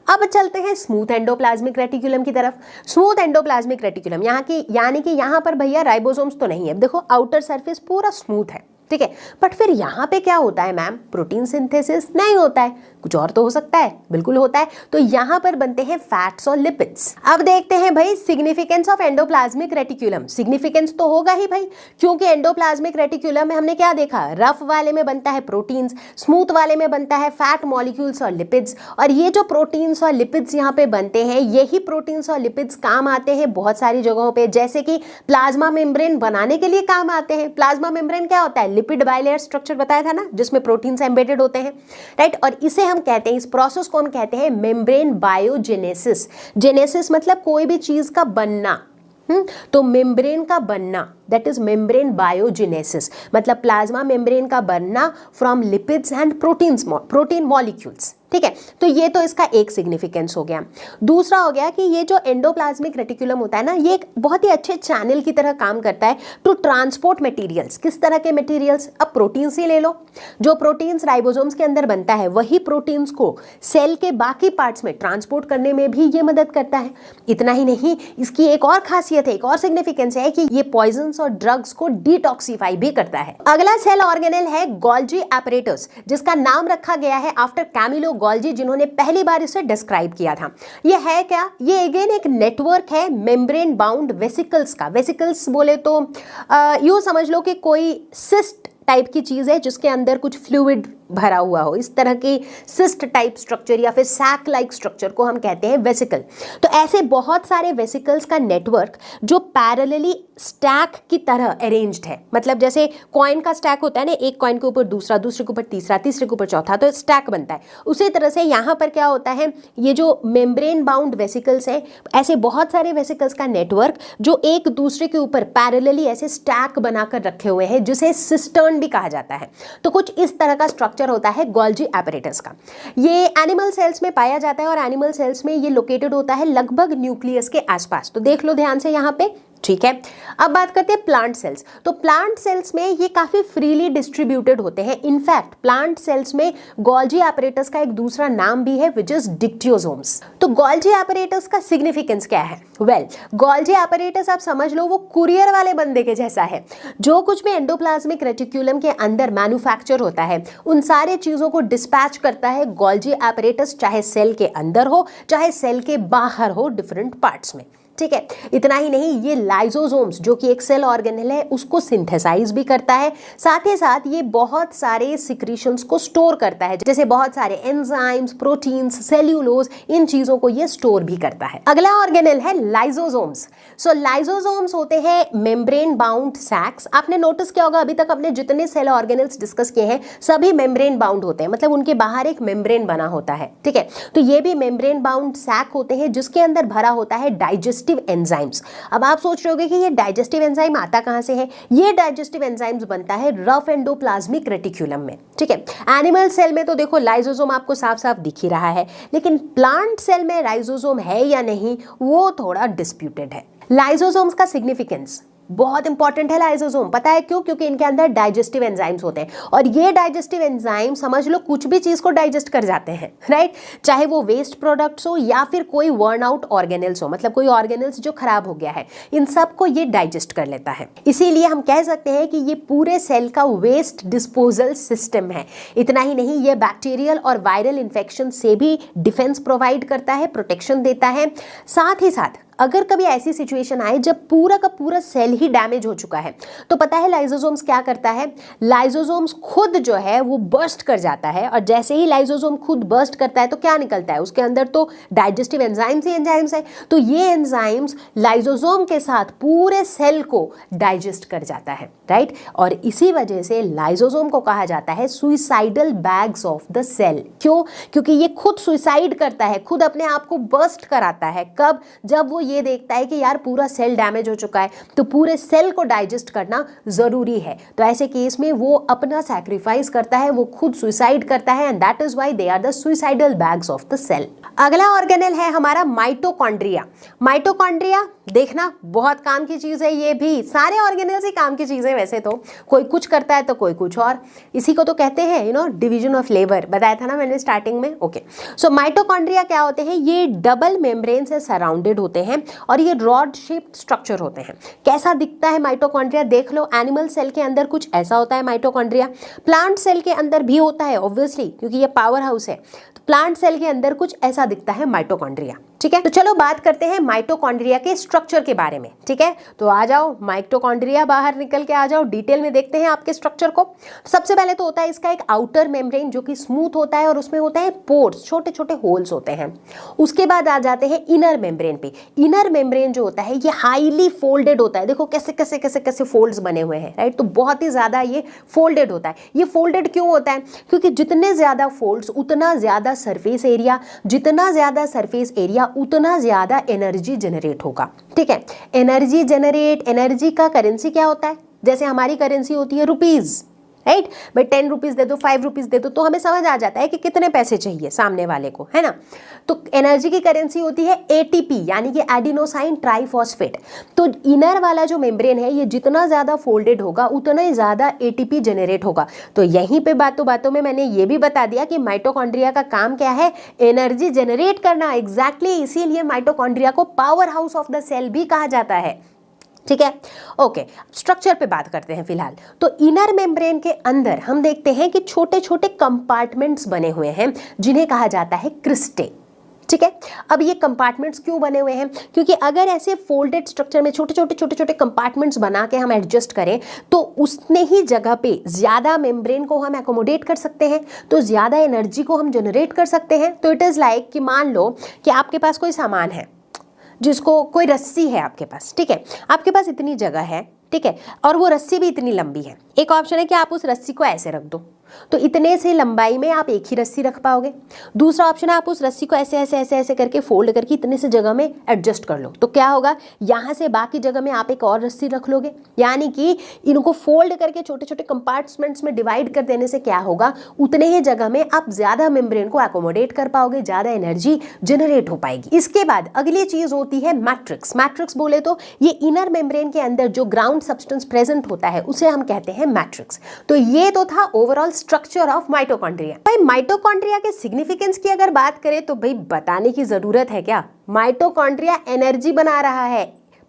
अब चलते हैं स्मूथ एंडोप्लाज्मिक रेटिकुलम की तरफ। स्मूथ एंडोप्लाज्मिक रेटिकुलम यहाँ की, यानी कि यहाँ पर भैया राइबोसोम्स तो नहीं है। देखो आउटर सरफेस पूरा स्मूथ है, ठीक है, बट फिर यहाँ पे क्या होता है मैम, प्रोटीन सिंथेसिस नहीं होता है, कुछ और तो हो सकता है, बिल्कुल होता है। तो यहाँ पर बनते हैं फैट्स और लिपिड्स। अब देखते हैं भाई significance of endoplasmic reticulum. Significance तो होगा ही भाई, क्योंकि एंडोप्लाज्मिक रेटिकुलम में हमने क्या देखा, रफ वाले में बनता है प्रोटीन्स, स्मूथ वाले में बनता है फैट मॉलिक्यूल्स और लिपिड्स। और ये जो प्रोटीन्स और लिपिड्स यहाँ पे बनते हैं, यही प्रोटीन्स और लिपिड्स काम आते हैं बहुत सारी जगहों पे, जैसे कि प्लाज्मा मेम्ब्रेन बनाने के लिए काम आते हैं। प्लाज्मा मेम्ब्रेन क्या होता है, लिपिड बाइलेयर स्ट्रक्चर बताया था ना, जिसमें प्रोटीन्स एम्बेडेड होते हैं, राइट। और इसे हम कहते हैं, इस प्रोसेस को हम कहते हैं मेम्ब्रेन बायोजेनेसिस। जेनेसिस मतलब कोई भी चीज का बनना, तो मेम्ब्रेन का बनना, दैट इज मेम्ब्रेन बायोजेनेसिस, मतलब प्लाज्मा मेम्ब्रेन का बनना from lipids and protein molecules, ठीक है। तो ये तो इसका एक सिग्निफिकेंस हो गया। दूसरा हो गया कि ये जो एंडोप्लाज्मिक रेटिकुलम होता है ना, ये एक बहुत ही अच्छे चैनल की तरह काम करता है टू ट्रांसपोर्ट मटेरियल्स। किस तरह के मटेरियल्स? अब प्रोटीन्स ही ले लो, जो प्रोटीन्स राइबोसोम्स के अंदर बनता है, वही प्रोटीन्स को सेल के बाकी पार्ट्स में ट्रांसपोर्ट करने में भी ये मदद करता है। इतना ही नहीं, इसकी एक और खासियत है, एक और सिग्निफिकेंस है कि ये पॉइजन्स और ड्रग्स को डिटॉक्सिफाई भी करता है। अगला सेल ऑर्गेनेल है गोल्जी एपरेटस, जिसका नाम रखा गया है आफ्टर कैमिलो गोल्जी, जिन्होंने पहली बार इसे डिस्क्राइब किया था। ये है क्या? ये अगेन एक नेटवर्क है मेम्ब्रेन बाउंड वेसिकल्स का। वेसिकल्स बोले तो यूं समझ लो कि कोई सिस्ट टाइप की चीज है जिसके अंदर कुछ फ्लूइड भरा हुआ हो। इस तरह की सिस्ट टाइप स्ट्रक्चर या फिर सैक लाइक स्ट्रक्चर को हम कहते हैं वेसिकल। तो ऐसे बहुत सारे वेसिकल्स का नेटवर्क जो पैरेलली स्टैक की तरह अरेंज्ड है, मतलब जैसे कॉइन का स्टैक होता है ना, एक कॉइन के ऊपर दूसरा, दूसरे के ऊपर तीसरा, तीसरे के ऊपर चौथा, तो स्टैक बनता है। उसी तरह से यहाँ पर क्या होता है, ये जो मेम्ब्रेन बाउंड वेसिकल्स है, ऐसे बहुत सारे वेसिकल्स का नेटवर्क जो एक दूसरे के ऊपर पैरेलली ऐसे स्टैक बनाकर रखे हुए हैं, जिसे सिस्टर्न भी कहा जाता है। तो कुछ इस तरह का स्ट्रक्चर होता है गोल्जी एपरेटस का। ये एनिमल सेल्स में पाया जाता है और एनिमल सेल्स में ये लोकेटेड होता है लगभग न्यूक्लियस के आसपास। तो देख लो ध्यान से यहाँ पे, ठीक है। अब बात करते हैं प्लांट सेल्स। तो प्लांट सेल्स में ये काफी फ्रीली डिस्ट्रीब्यूटेड होते हैं। इनफैक्ट प्लांट सेल्स में गोल्जी एपरेटस का एक दूसरा नाम भी है, विच इज डिक्टियोसोम्स। तो गोल्जी एपरेटस का सिग्निफिकेंस क्या है? वेल, गोल्जी एपरेटस आप समझ लो वो कुरियर वाले बंदे के जैसा है। जो कुछ भी एंडोप्लाज्मिक रेटिकुलम के अंदर मैन्युफैक्चर होता है, उन सारे चीजों को डिस्पैच करता है गोल्जी एपरेटस, चाहे सेल के अंदर हो चाहे सेल के बाहर हो, डिफरेंट पार्ट्स में, ठीक है। इतना ही नहीं, ये लाइसोसोम्स जो कि एक सेल ऑर्गेनेल है, उसको सिंथेसाइज भी करता है। साथ ही साथ ये बहुत सारे सिक्रीशंस को स्टोर करता है, जैसे बहुत सारे एंजाइम्स, प्रोटीन्स, सेल्यूलोज, इन चीजों को ये स्टोर भी करता है। अगला ऑर्गेनेल है लाइसोसोम्स। सो लाइसोसोम्स होते हैं मेम्ब्रेन बाउंड सैक्स। आपने नोटिस किया होगा, अभी तक अपने जितने सेल ऑर्गेनेल्स डिस्कस किए हैं सभी मेम्ब्रेन बाउंड होते हैं, मतलब उनके बाहर एक मेम्ब्रेन बना होता है, ठीक है। तो ये भी मेम्ब्रेन बाउंड सैक होते हैं, जिसके अंदर भरा होता है डाइजेस्टिव एंजाइम्स। अब आप सोच रहे होगे कि ये डाइजेस्टिव एंजाइम आता कहां से है? ये डाइजेस्टिव एंजाइम्स बनता है रफ एंडोप्लाज्मिक रेटिकुलम में, ठीक है। एनिमल सेल में तो देखो लाइसोसोम आपको साफ साफ दिख ही रहा है, लेकिन प्लांट सेल में लाइसोसोम है या नहीं वो थोड़ा डिस्प्यूटेड है। लाइसोसोम्स का सिग्निफिकेंस बहुत इंपॉर्टेंट है। लाइसोसोम पता है क्यों? क्योंकि इनके अंदर डाइजेस्टिव एंजाइम्स होते हैं, और ये डाइजेस्टिव एंजाइम समझ लो कुछ भी चीज को डाइजेस्ट कर जाते हैं, राइट। चाहे वो वेस्ट प्रोडक्ट्स हो या फिर कोई वर्न आउट ऑर्गेनल्स हो, मतलब कोई ऑर्गेनल्स जो खराब हो गया है, इन सब को ये डाइजेस्ट कर लेता है। इसीलिए हम कह सकते हैं कि ये पूरे सेल का वेस्ट डिस्पोजल सिस्टम है। इतना ही नहीं, ये बैक्टीरियल और वायरल इन्फेक्शन से भी डिफेंस प्रोवाइड करता है, प्रोटेक्शन देता है। साथ ही साथ अगर कभी ऐसी सिचुएशन आए जब पूरा का पूरा सेल ही डैमेज हो चुका है, तो पता है लाइसोसोम्स क्या करता है? लाइसोसोम्स खुद जो है वो बर्स्ट कर जाता है, और जैसे ही लाइसोसोम खुद बर्स्ट करता है तो क्या निकलता है? उसके अंदर तो डाइजेस्टिव एंजाइम्स ही एंजाइम्स है, तो ये एंजाइम्स लाइसोसोम के साथ पूरे सेल को डाइजेस्ट कर जाता है, राइट। और इसी वजह से लाइसोसोम को कहा जाता है suicidal bags of the cell. क्यों? क्योंकि ये खुद सुइसाइड करता है, खुद अपने आप को बर्स्ट कराता है। कब? जब वो ये देखता है कि यार पूरा सेल डैमेज हो चुका है, तो पूरे सेल को डाइजेस्ट करना जरूरी है। तो ऐसे केस में वो अपना सैक्रिफाइस करता है, वो खुद सुइसाइड करता है, and that is why they are the suicidal bags of the cell. अगला ऑर्गेनेल है हमारा माइटोकॉन्ड्रिया। माइटोकॉन्ड्रिया देखना बहुत काम की चीज है, ये भी सारे ऑर्गेनेल्स ही काम की चीज है वैसे तो, कोई कुछ करता है तो कोई कुछ और। इसी को तो कहते हैं डिवीजन ऑफ लेबर, बताया था ना मैंने स्टार्टिंग में, ओके। सो माइटोकॉन्ड्रिया क्या होते हैं? ये डबल मेम्ब्रेन से सराउंडेड होते हैं और ये रॉड शेप्ड स्ट्रक्चर होते हैं। कैसा दिखता है माइटोकॉन्ड्रिया? देख लो, एनिमल सेल के अंदर कुछ ऐसा होता है माइटोकॉन्ड्रिया, प्लांट सेल के अंदर भी होता है ऑब्वियसली, क्योंकि ये पावर हाउस है। तो प्लांट सेल के अंदर कुछ ऐसा दिखता है माइटोकॉन्ड्रिया। ठीक है। तो चलो बात करते हैं माइटोकॉन्ड्रिया के स्ट्रक्चर के बारे में, ठीक है। तो आ जाओ माइटोकॉन्ड्रिया, बाहर निकल के आ जाओ, डिटेल में देखते हैं आपके स्ट्रक्चर को। सबसे पहले तो होता है इसका एक आउटर मेम्ब्रेन जो कि स्मूथ होता है और उसमें होता है पोर्स, छोटे छोटे होल्स होते हैं। उसके बाद आ जाते हैं इनर मेम्ब्रेन पे। इनर मेम्ब्रेन जो होता है ये हाईली फोल्डेड होता है, देखो कैसे कैसे कैसे कैसे फोल्ड्स बने हुए हैं, राइट। तो बहुत ही ज्यादा ये फोल्डेड होता है। ये फोल्डेड क्यों होता है? क्योंकि जितने ज्यादा फोल्ड्स उतना ज्यादा सरफेस एरिया, जितना ज्यादा सरफेस एरिया उतना ज्यादा एनर्जी जनरेट होगा, ठीक है। एनर्जी जनरेट, एनर्जी का करेंसी क्या होता है? जैसे हमारी करेंसी होती है रुपीज, राइट। भाई 10 रुपीज दे दो, 5 रुपीज दे दो, तो हमें समझ आ जाता है कि कितने पैसे चाहिए सामने वाले को, है ना। तो एनर्जी की करेंसी होती है एटीपी, यानी कि एडिनोसाइन ट्राइफॉस्फेट। तो इनर वाला जो मेम्ब्रेन है ये जितना ज्यादा फोल्डेड होगा उतना ही ज्यादा एटीपी जनरेट होगा। तो यहीं पे बातों बातों में मैंने ये भी बता दिया कि माइटोकॉन्ड्रिया का काम क्या है? एनर्जी जनरेट करना। एग्जैक्टली इसीलिए माइटोकॉन्ड्रिया को powerhouse of the cell भी कहा जाता है, ठीक है। ओके, स्ट्रक्चर पे बात करते हैं फिलहाल। तो इनर मेम्ब्रेन के अंदर हम देखते हैं कि छोटे छोटे कंपार्टमेंट्स बने हुए हैं जिन्हें कहा जाता है क्रिस्टे, ठीक है। अब ये कंपार्टमेंट्स क्यों बने हुए हैं? क्योंकि अगर ऐसे फोल्डेड स्ट्रक्चर में छोटे छोटे कंपार्टमेंट्स बना के हम एडजस्ट करें तो उतने ही जगह पे ज्यादा मेम्ब्रेन को हम एकोमोडेट कर सकते हैं, तो ज्यादा एनर्जी को हम जनरेट कर सकते हैं। तो इट इज लाइक कि मान लो कि आपके पास कोई सामान है, जिसको कोई रस्सी है आपके पास, ठीक है। आपके पास इतनी जगह है, ठीक है, और वो रस्सी भी इतनी लंबी है। एक ऑप्शन है कि आप उस रस्सी को ऐसे रख दो, तो इतने से लंबाई में आप एक ही रस्सी रख पाओगे। दूसरा ऑप्शन है आप उस रस्सी को ऐसे ऐसे ऐसे ऐसे करके फोल्ड करके इतने से जगह में एडजस्ट कर लो, तो क्या होगा, यहाँ से बाकी जगह में आप एक और रस्सी रख लोगे। यानी कि इनको फोल्ड करके छोटे छोटे कंपार्टमेंट्स में डिवाइड कर देने से क्या होगा, उतने ही जगह में आप ज्यादा मेम्ब्रेन को एकोमोडेट कर पाओगे, ज्यादा एनर्जी जनरेट हो पाएगी। इसके बाद अगली चीज होती है मैट्रिक्स। मैट्रिक्स बोले तो ये इनर मेम्ब्रेन के अंदर जो ग्राउंड सब्सटेंस प्रेजेंट होता है उसे हम कहते हैं मैट्रिक्स। तो ये तो था ओवरऑल स्ट्रक्चर ऑफ माइटोकॉन्ड्रिया। भाई माइटोकॉन्ड्रिया के सिग्निफिकेंस की अगर बात करें तो भाई बताने की जरूरत है क्या? माइटोकॉन्ड्रिया एनर्जी बना रहा है,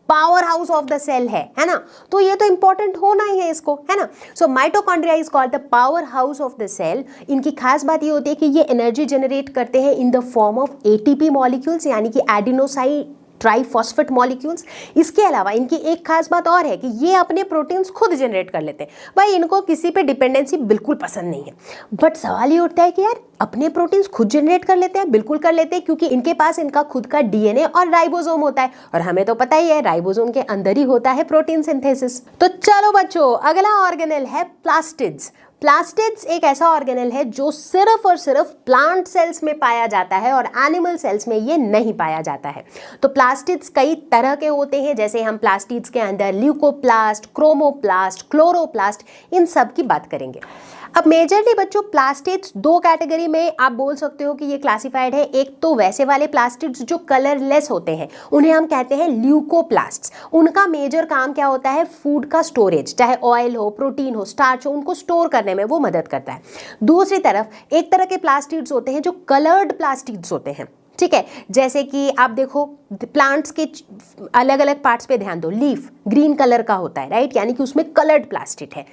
powerhouse of the cell है ना। तो ये तो इंपॉर्टेंट होना ही है इसको, है ना। So mitochondria is called the powerhouse of the cell. इनकी खास बात ये होती है कि ये एनर्जी जनरेट करते हैं in the form of ATP molecules, यानी कि एडिनोसाइन ट्राइफॉस्फेट मॉलिक्यूल्स। इसके अलावा इनकी एक खास बात और है कि ये अपने प्रोटीन्स खुद जनरेट कर लेते हैं। भाई इनको किसी पे डिपेंडेंसी बिल्कुल पसंद नहीं है। बट सवाल ये उठता है कि यार अपने प्रोटीन्स खुद जनरेट कर लेते हैं? बिल्कुल कर लेते हैं, क्योंकि इनके पास इनका खुद का डीएनए और राइबोसोम होता है, और हमें तो पता ही है राइबोसोम के अंदर ही होता है प्रोटीन सिंथेसिस। तो चलो बच्चों, अगला ऑर्गेनेल है प्लास्टिड्स। प्लास्टिड्स एक ऐसा ऑर्गेनेल है जो सिर्फ और सिर्फ प्लांट सेल्स में पाया जाता है और एनिमल सेल्स में ये नहीं पाया जाता है। तो प्लास्टिड्स कई तरह के होते हैं, जैसे हम प्लास्टिड्स के अंदर ल्यूकोप्लास्ट, क्रोमोप्लास्ट, क्लोरोप्लास्ट, इन सब की बात करेंगे। अब मेजरली बच्चों प्लास्टिड्स दो कैटेगरी में आप बोल सकते हो कि ये क्लासिफाइड है। एक तो वैसे वाले प्लास्टिड्स जो कलरलेस होते हैं, उन्हें हम कहते हैं ल्यूकोप्लास्ट्स। उनका मेजर काम क्या होता है? फूड का स्टोरेज, चाहे ऑयल हो, प्रोटीन हो, स्टार्च हो, उनको स्टोर करने में वो मदद करता है। दूसरी तरफ एक तरह के प्लास्टिड्स होते हैं जो कलर्ड प्लास्टिड्स होते हैं, ठीक है। जैसे कि आप देखो प्लांट्स के अलग अलग पार्ट्स पे ध्यान दो, लीफ ग्रीन कलर का होता है, राइट, यानी कि उसमें कलर्ड प्लास्टिड है।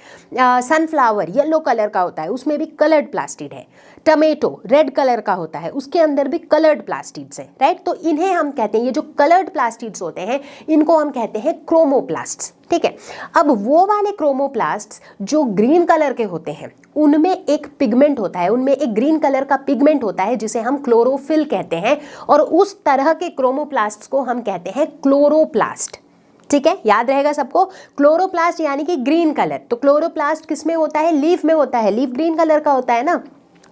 सनफ्लावर येलो कलर का होता है, उसमें भी कलर्ड प्लास्टिड है। टमेटो रेड कलर का होता है, उसके अंदर भी कलर्ड प्लास्टिड्स है, राइट। तो इन्हें हम कहते हैं, ये जो कलर्ड प्लास्टिड्स होते हैं इनको हम कहते हैं क्रोमोप्लास्ट्स, ठीक है। अब वो वाले क्रोमोप्लास्ट्स जो ग्रीन कलर के होते हैं उनमें एक पिगमेंट होता है, उनमें एक ग्रीन कलर का पिगमेंट होता है जिसे हम क्लोरोफिल कहते हैं, और उस तरह के क्रोमोप्लास्ट्स को हम कहते हैं क्लोरोप्लास्ट, ठीक है। याद रहेगा सबको, क्लोरोप्लास्ट यानी कि ग्रीन कलर। तो क्लोरोप्लास्ट किस में होता है? लीफ में होता है। लीफ ग्रीन कलर का होता है ना,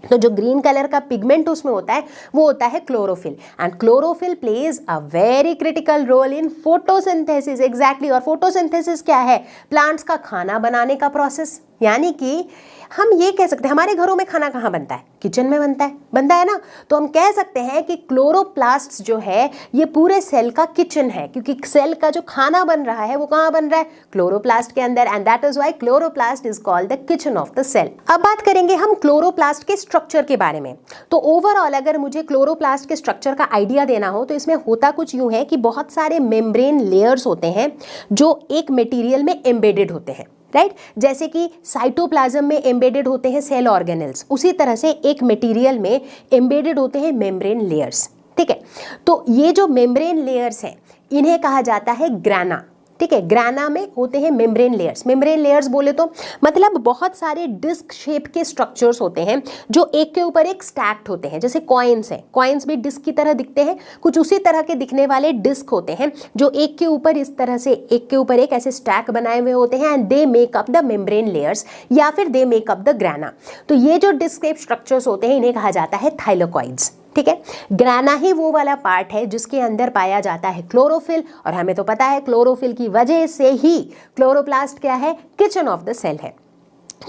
तो जो ग्रीन कलर का पिगमेंट उसमें होता है वो होता है chlorophyll. And chlorophyll plays a very critical role in photosynthesis. Exactly. और फोटोसिंथेसिस क्या है? प्लांट्स का खाना बनाने का प्रोसेस। यानी कि हम ये कह सकते हैं, हमारे घरों में खाना कहाँ बनता है? किचन में बनता है ना। तो हम कह सकते हैं कि क्लोरोप्लास्ट्स जो है ये पूरे सेल का किचन है, क्योंकि सेल का जो खाना बन रहा है वो कहाँ बन रहा है? क्लोरोप्लास्ट के अंदर। And that is why chloroplast is called the kitchen of the cell. अब बात करेंगे हम क्लोरोप्लास्ट के स्ट्रक्चर के बारे में। तो ओवरऑल अगर मुझे क्लोरोप्लास्ट के स्ट्रक्चर का आइडिया देना हो तो इसमें होता कुछ यूं है कि बहुत सारे मेम्ब्रेन लेयर्स होते हैं जो एक मटेरियल में एम्बेडेड होते हैं, राइट। जैसे कि साइटोप्लाज्म में एम्बेडेड होते हैं सेल ऑर्गेनेल्स, उसी तरह से एक मटेरियल में एम्बेडेड होते हैं मेम्ब्रेन लेयर्स, ठीक है। तो ये जो मेम्ब्रेन लेयर्स हैं इन्हें कहा जाता है ग्राना, ठीक है। ग्राना में होते हैं मेम्ब्रेन लेयर्स। मेम्ब्रेन लेयर्स बोले तो मतलब बहुत सारे डिस्क शेप के स्ट्रक्चर्स होते हैं जो एक के ऊपर एक स्टैक्ड होते हैं, जैसे कॉइन्स हैं, कॉइन्स भी डिस्क की तरह दिखते हैं, कुछ उसी तरह के दिखने वाले डिस्क होते हैं जो एक के ऊपर इस तरह से एक के ऊपर एक ऐसे स्टैक बनाए हुए होते हैं, and they make up the membrane layers या फिर दे मेक अप द ग्राना। तो ये जो डिस्क शेप स्ट्रक्चर्स होते हैं इन्हें कहा जाता है थाइलेकॉइड्स, ठीक है। ग्राना ही वो वाला पार्ट है जिसके अंदर पाया जाता है क्लोरोफिल, और हमें तो पता है क्लोरोफिल की वजह से ही क्लोरोप्लास्ट क्या है, किचन ऑफ द सेल है,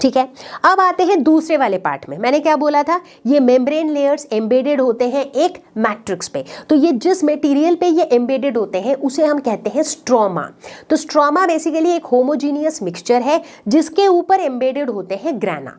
ठीक है। अब आते हैं दूसरे वाले पार्ट में। मैंने क्या बोला था, ये मेम्ब्रेन लेयर्स एम्बेडेड होते हैं एक मैट्रिक्स पे। तो ये जिस मटेरियल पे ये एम्बेडेड होते हैं उसे हम कहते हैं स्ट्रोमा। तो स्ट्रोमा बेसिकली एक होमोजीनियस मिक्सचर है जिसके ऊपर एम्बेडेड होते हैं ग्राना,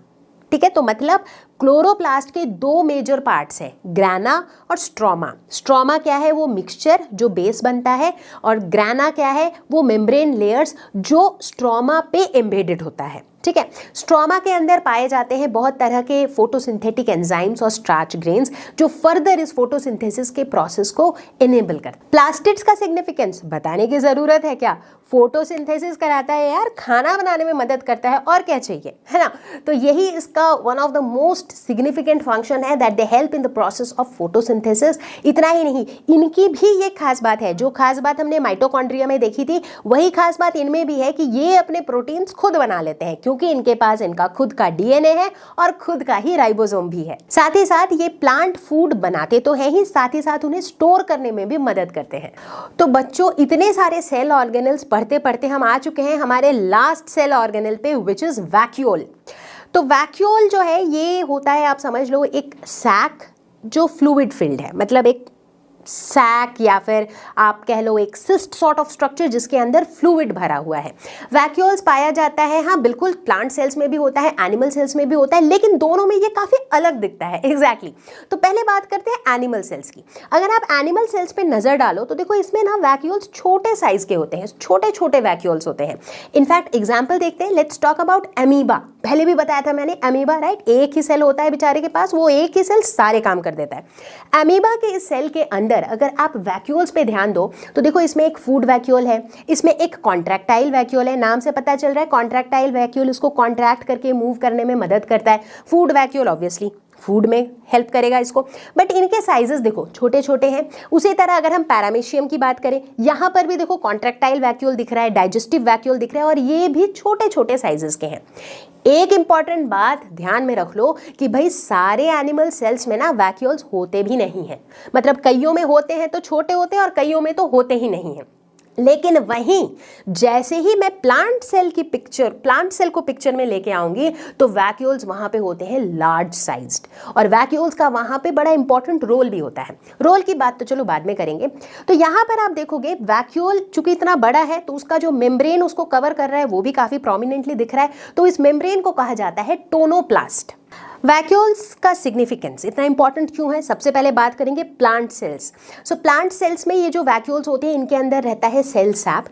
ठीक है। तो मतलब क्लोरोप्लास्ट के दो मेजर पार्ट्स हैं, ग्राना और स्ट्रोमा। स्ट्रोमा क्या है, वो मिक्सचर जो बेस बनता है, और ग्राना क्या है, वो मेम्ब्रेन लेयर्स जो स्ट्रोमा पे एम्बेडेड होता है, ठीक है। स्ट्रोमा के अंदर पाए जाते हैं बहुत तरह के फोटोसिंथेटिक एंजाइम्स और स्टार्च ग्रेन्स जो फर्दर इस फोटोसिंथेसिस के प्रोसेस को इनेबल करते हैं। प्लास्टिड्स का सिग्निफिकेंस बताने की जरूरत है क्या, फोटोसिंथेसिस कराता है यार, खाना बनाने में मदद करता है, और क्या चाहिए, है ना। तो यही इसका one of the most significant function है, that they help in the process of photosynthesis. इतना ही नहीं, इनकी भी ये खास बात है, जो खास बात हमने माइटोकॉन्ड्रिया में देखी थी वही खास बात इनमें भी है कि ये अपने प्रोटीन्स खुद बना लेते हैं, क्योंकि इनके पास इनका खुद का डीएनए है और खुद का ही राइबोसोम भी है। साथ ही साथ ये प्लांट फूड बनाते तो है ही, साथ ही साथ उन्हें स्टोर करने में भी मदद करते हैं। तो बच्चों, इतने सारे सेल ऑर्गेनल्स पढ़ते पढ़ते हम आ चुके हैं हमारे लास्ट सेल ऑर्गेनल पे, विच इज वैक्यूल। तो वैक्यूल जो है ये होता है, आप समझ लो, एक सैक जो फ्लूइड फिल्ड है, मतलब एक सैक या फिर आप कह लो एक सिस्ट सॉर्ट ऑफ स्ट्रक्चर जिसके अंदर फ्लूइड भरा हुआ है। वैक्यूल्स पाया जाता है, हाँ बिल्कुल, प्लांट सेल्स में भी होता है, एनिमल सेल्स में भी होता है, लेकिन दोनों में ये काफ़ी अलग दिखता है। एग्जैक्टली तो पहले बात करते हैं एनिमल सेल्स की। अगर आप एनिमल सेल्स पे नज़र डालो तो देखो इसमें ना वैक्यूल्स छोटे साइज के होते हैं, छोटे छोटे वैक्यूल्स होते हैं। इनफैक्ट एग्जाम्पल देखते हैं, लेट्स टॉक अबाउट अमीबा। पहले भी बताया था मैंने, अमीबा, राइट, एक ही सेल होता है बेचारे के पास, वो एक ही सेल सारे काम कर देता है। अमीबा के इस सेल के अंदर अगर आप वैक्यूल्स पे ध्यान दो तो देखो इसमें एक फूड वैक्यूल है, इसमें एक कॉन्ट्रैक्टाइल वैक्यूल है, नाम से पता चल रहा है कॉन्ट्रैक्टाइल वैक्यूल इसको कॉन्ट्रैक्ट करके मूव करने में मदद करता है। फूड वैक्यूल ऑब्वियसली फूड में हेल्प करेगा इसको, बट इनके साइजेस देखो छोटे छोटे हैं। उसी तरह अगर हम पैरामीशियम की बात करें, यहाँ पर भी देखो कॉन्ट्रैक्टाइल वैक्यूल दिख रहा है, डाइजेस्टिव वैक्यूल दिख रहा है, और ये भी छोटे छोटे साइजेस के हैं। एक इंपॉर्टेंट बात ध्यान में रख लो कि भाई सारे एनिमल सेल्स में ना वैक्यूल्स होते भी नहीं हैं, मतलब कईयों में होते हैं तो छोटे होते हैं और कईयों में तो होते ही नहीं हैं। लेकिन वहीं जैसे ही मैं प्लांट सेल को पिक्चर में लेके आऊंगी तो वैक्यूल्स वहां पे होते हैं लार्ज साइज्ड, और वैक्यूल्स का वहां पे बड़ा इंपॉर्टेंट रोल भी होता है। रोल की बात तो चलो बाद में करेंगे। तो यहाँ पर आप देखोगे वैक्यूल चूंकि इतना बड़ा है तो उसका जो मेम्ब्रेन उसको कवर कर रहा है वो भी काफी प्रोमिनेंटली दिख रहा है, तो इस मेम्ब्रेन को कहा जाता है टोनोप्लास्ट। वैक्यूल्स का सिग्निफिकेंस इतना इंपॉर्टेंट क्यों है, सबसे पहले बात करेंगे प्लांट सेल्स। सो प्लांट सेल्स में ये जो वैक्यूल्स होते हैं इनके अंदर रहता है सेल सैप।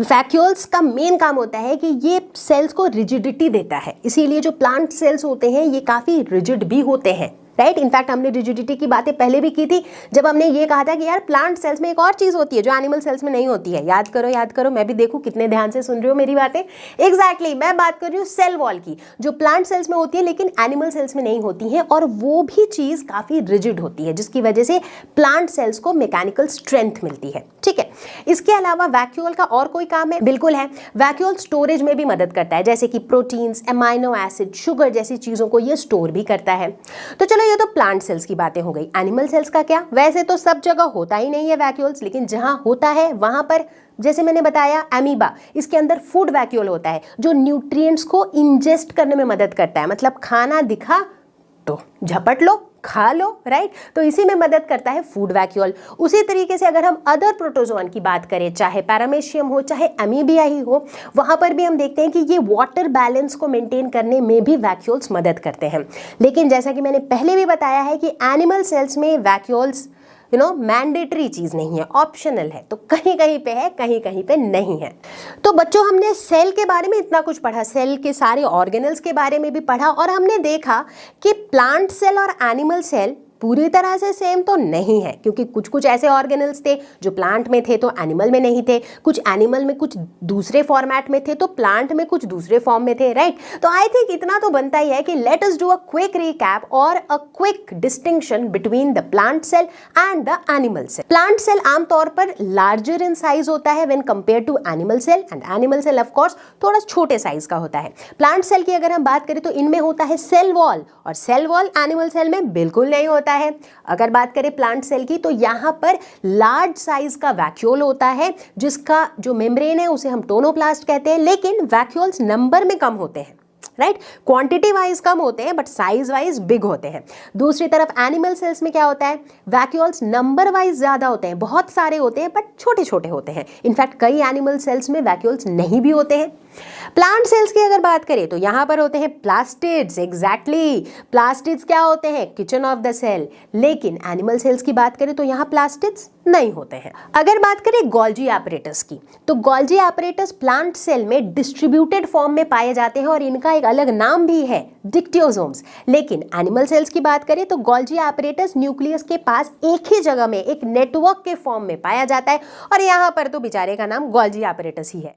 वैक्यूल्स का मेन काम होता है कि ये सेल्स को रिजिडिटी देता है, इसीलिए जो प्लांट सेल्स होते हैं ये काफ़ी रिजिड भी होते हैं, राइट। इनफैक्ट हमने रिजिडिटी की बातें पहले भी की थी जब हमने ये कहा था कि यार प्लांट सेल्स में एक और चीज़ होती है जो एनिमल सेल्स में नहीं होती है। याद करो, मैं भी देखूँ कितने ध्यान से सुन रही हो मेरी बातें। एग्जैक्टली मैं बात कर रही हूँ सेल वॉल की, जो प्लांट सेल्स में होती है लेकिन एनिमल सेल्स में नहीं होती है, और वो भी चीज़ काफ़ी रिजिड होती है जिसकी वजह से प्लांट सेल्स को मैकेनिकल स्ट्रेंथ मिलती है, ठीक है। इसके अलावा वैक्यूल का और कोई काम है? बिल्कुल है, वैक्यूल स्टोरेज में भी मदद करता है, जैसे कि प्रोटीन्स, एमाइनो एसिड, शुगर जैसी चीज़ों को ये स्टोर भी करता है। तो चलो ये तो प्लांट सेल्स की बातें हो गई। एनिमल सेल्स का क्या? वैसे तो सब जगह होता ही नहीं है वैक्यूल्स, लेकिन जहां होता है वहां पर जैसे मैंने बताया अमीबा, इसके अंदर फूड वैक्यूल होता है जो न्यूट्रिएंट्स को इंजेस्ट करने में मदद करता है, मतलब खाना दिखा तो झपट लो, खा लो, राइट। तो इसी में मदद करता है फूड वैक्यूल। उसी तरीके से अगर हम अदर प्रोटोजोआन की बात करें, चाहे पैरामीशियम हो चाहे अमीबिया ही हो, वहां पर भी हम देखते हैं कि ये वाटर बैलेंस को मेंटेन करने में भी वैक्यूल्स मदद करते हैं। लेकिन जैसा कि मैंने पहले भी बताया है कि एनिमल सेल्स में वैक्यूल्स मैंडेटरी चीज़ नहीं है, ऑप्शनल है। तो कहीं कहीं पे है, कहीं कहीं पे नहीं है। तो बच्चों हमने सेल के बारे में इतना कुछ पढ़ा, सेल के सारे ऑर्गेनल्स के बारे में भी पढ़ा, और हमने देखा कि प्लांट सेल और एनिमल सेल पूरी तरह से सेम तो नहीं है, क्योंकि कुछ कुछ ऐसे ऑर्गेनल्स थे जो प्लांट में थे तो एनिमल में नहीं थे, कुछ एनिमल में कुछ दूसरे फॉर्मेट में थे तो प्लांट में कुछ दूसरे फॉर्म में थे, राइट। तो आई थिंक इतना तो बनता ही है कि let us do a quick recap और a quick distinction between the plant cell and the animal cell. Plant cell आमतौर पर लार्जर इन साइज होता है when compared to animal cell, and animal cell of course थोड़ा छोटे साइज का होता है। प्लांट सेल की अगर हम बात करें तो इनमें होता है सेल वॉल, और सेल वॉल एनिमल सेल में बिल्कुल नहीं होता है। अगर बात करें प्लांट सेल की तो यहाँ पर लार्ज साइज का वैक्यूल होता है, जिसका जो मेम्ब्रेन है उसे हम टोनोप्लास्ट कहते हैं, लेकिन वैक्यूल्स नंबर में कम होते हैं, राइट। क्वांटिटी वाइज कम होते हैं बट साइज वाइज बिग होते हैं। दूसरी तरफ एनिमल सेल्स में क्या होता है, वैक्यूल्स नंबर वाइज ज्यादा होते हैं, बहुत सारे होते हैं बट छोटे छोटे होते हैं। इनफैक्ट कई एनिमल सेल्स में वैक्यूल्स नहीं भी होते हैं। प्लांट सेल्स की अगर बात करें तो यहां पर होते हैं प्लास्टिड्स, एग्जैक्टली। प्लास्टिड्स क्या होते हैं, किचन ऑफ द सेल। लेकिन एनिमल सेल्स की बात करें तो यहां प्लास्टिड्स नहीं होते हैं। अगर बात करें गोल्जी एपरेटस की, तो गोल्जी एपरेटस प्लांट सेल में डिस्ट्रीब्यूटेड फॉर्म में पाए जाते हैं और इनका एक अलग नाम भी है, डिक्टियोसोम्स। लेकिन एनिमल सेल्स की बात करें तो गोल्जी एपरेटस न्यूक्लियस के पास एक ही जगह में एक नेटवर्क के फॉर्म में पाया जाता है, और यहां पर तो बेचारे का नाम गोल्जी एपरेटस ही है।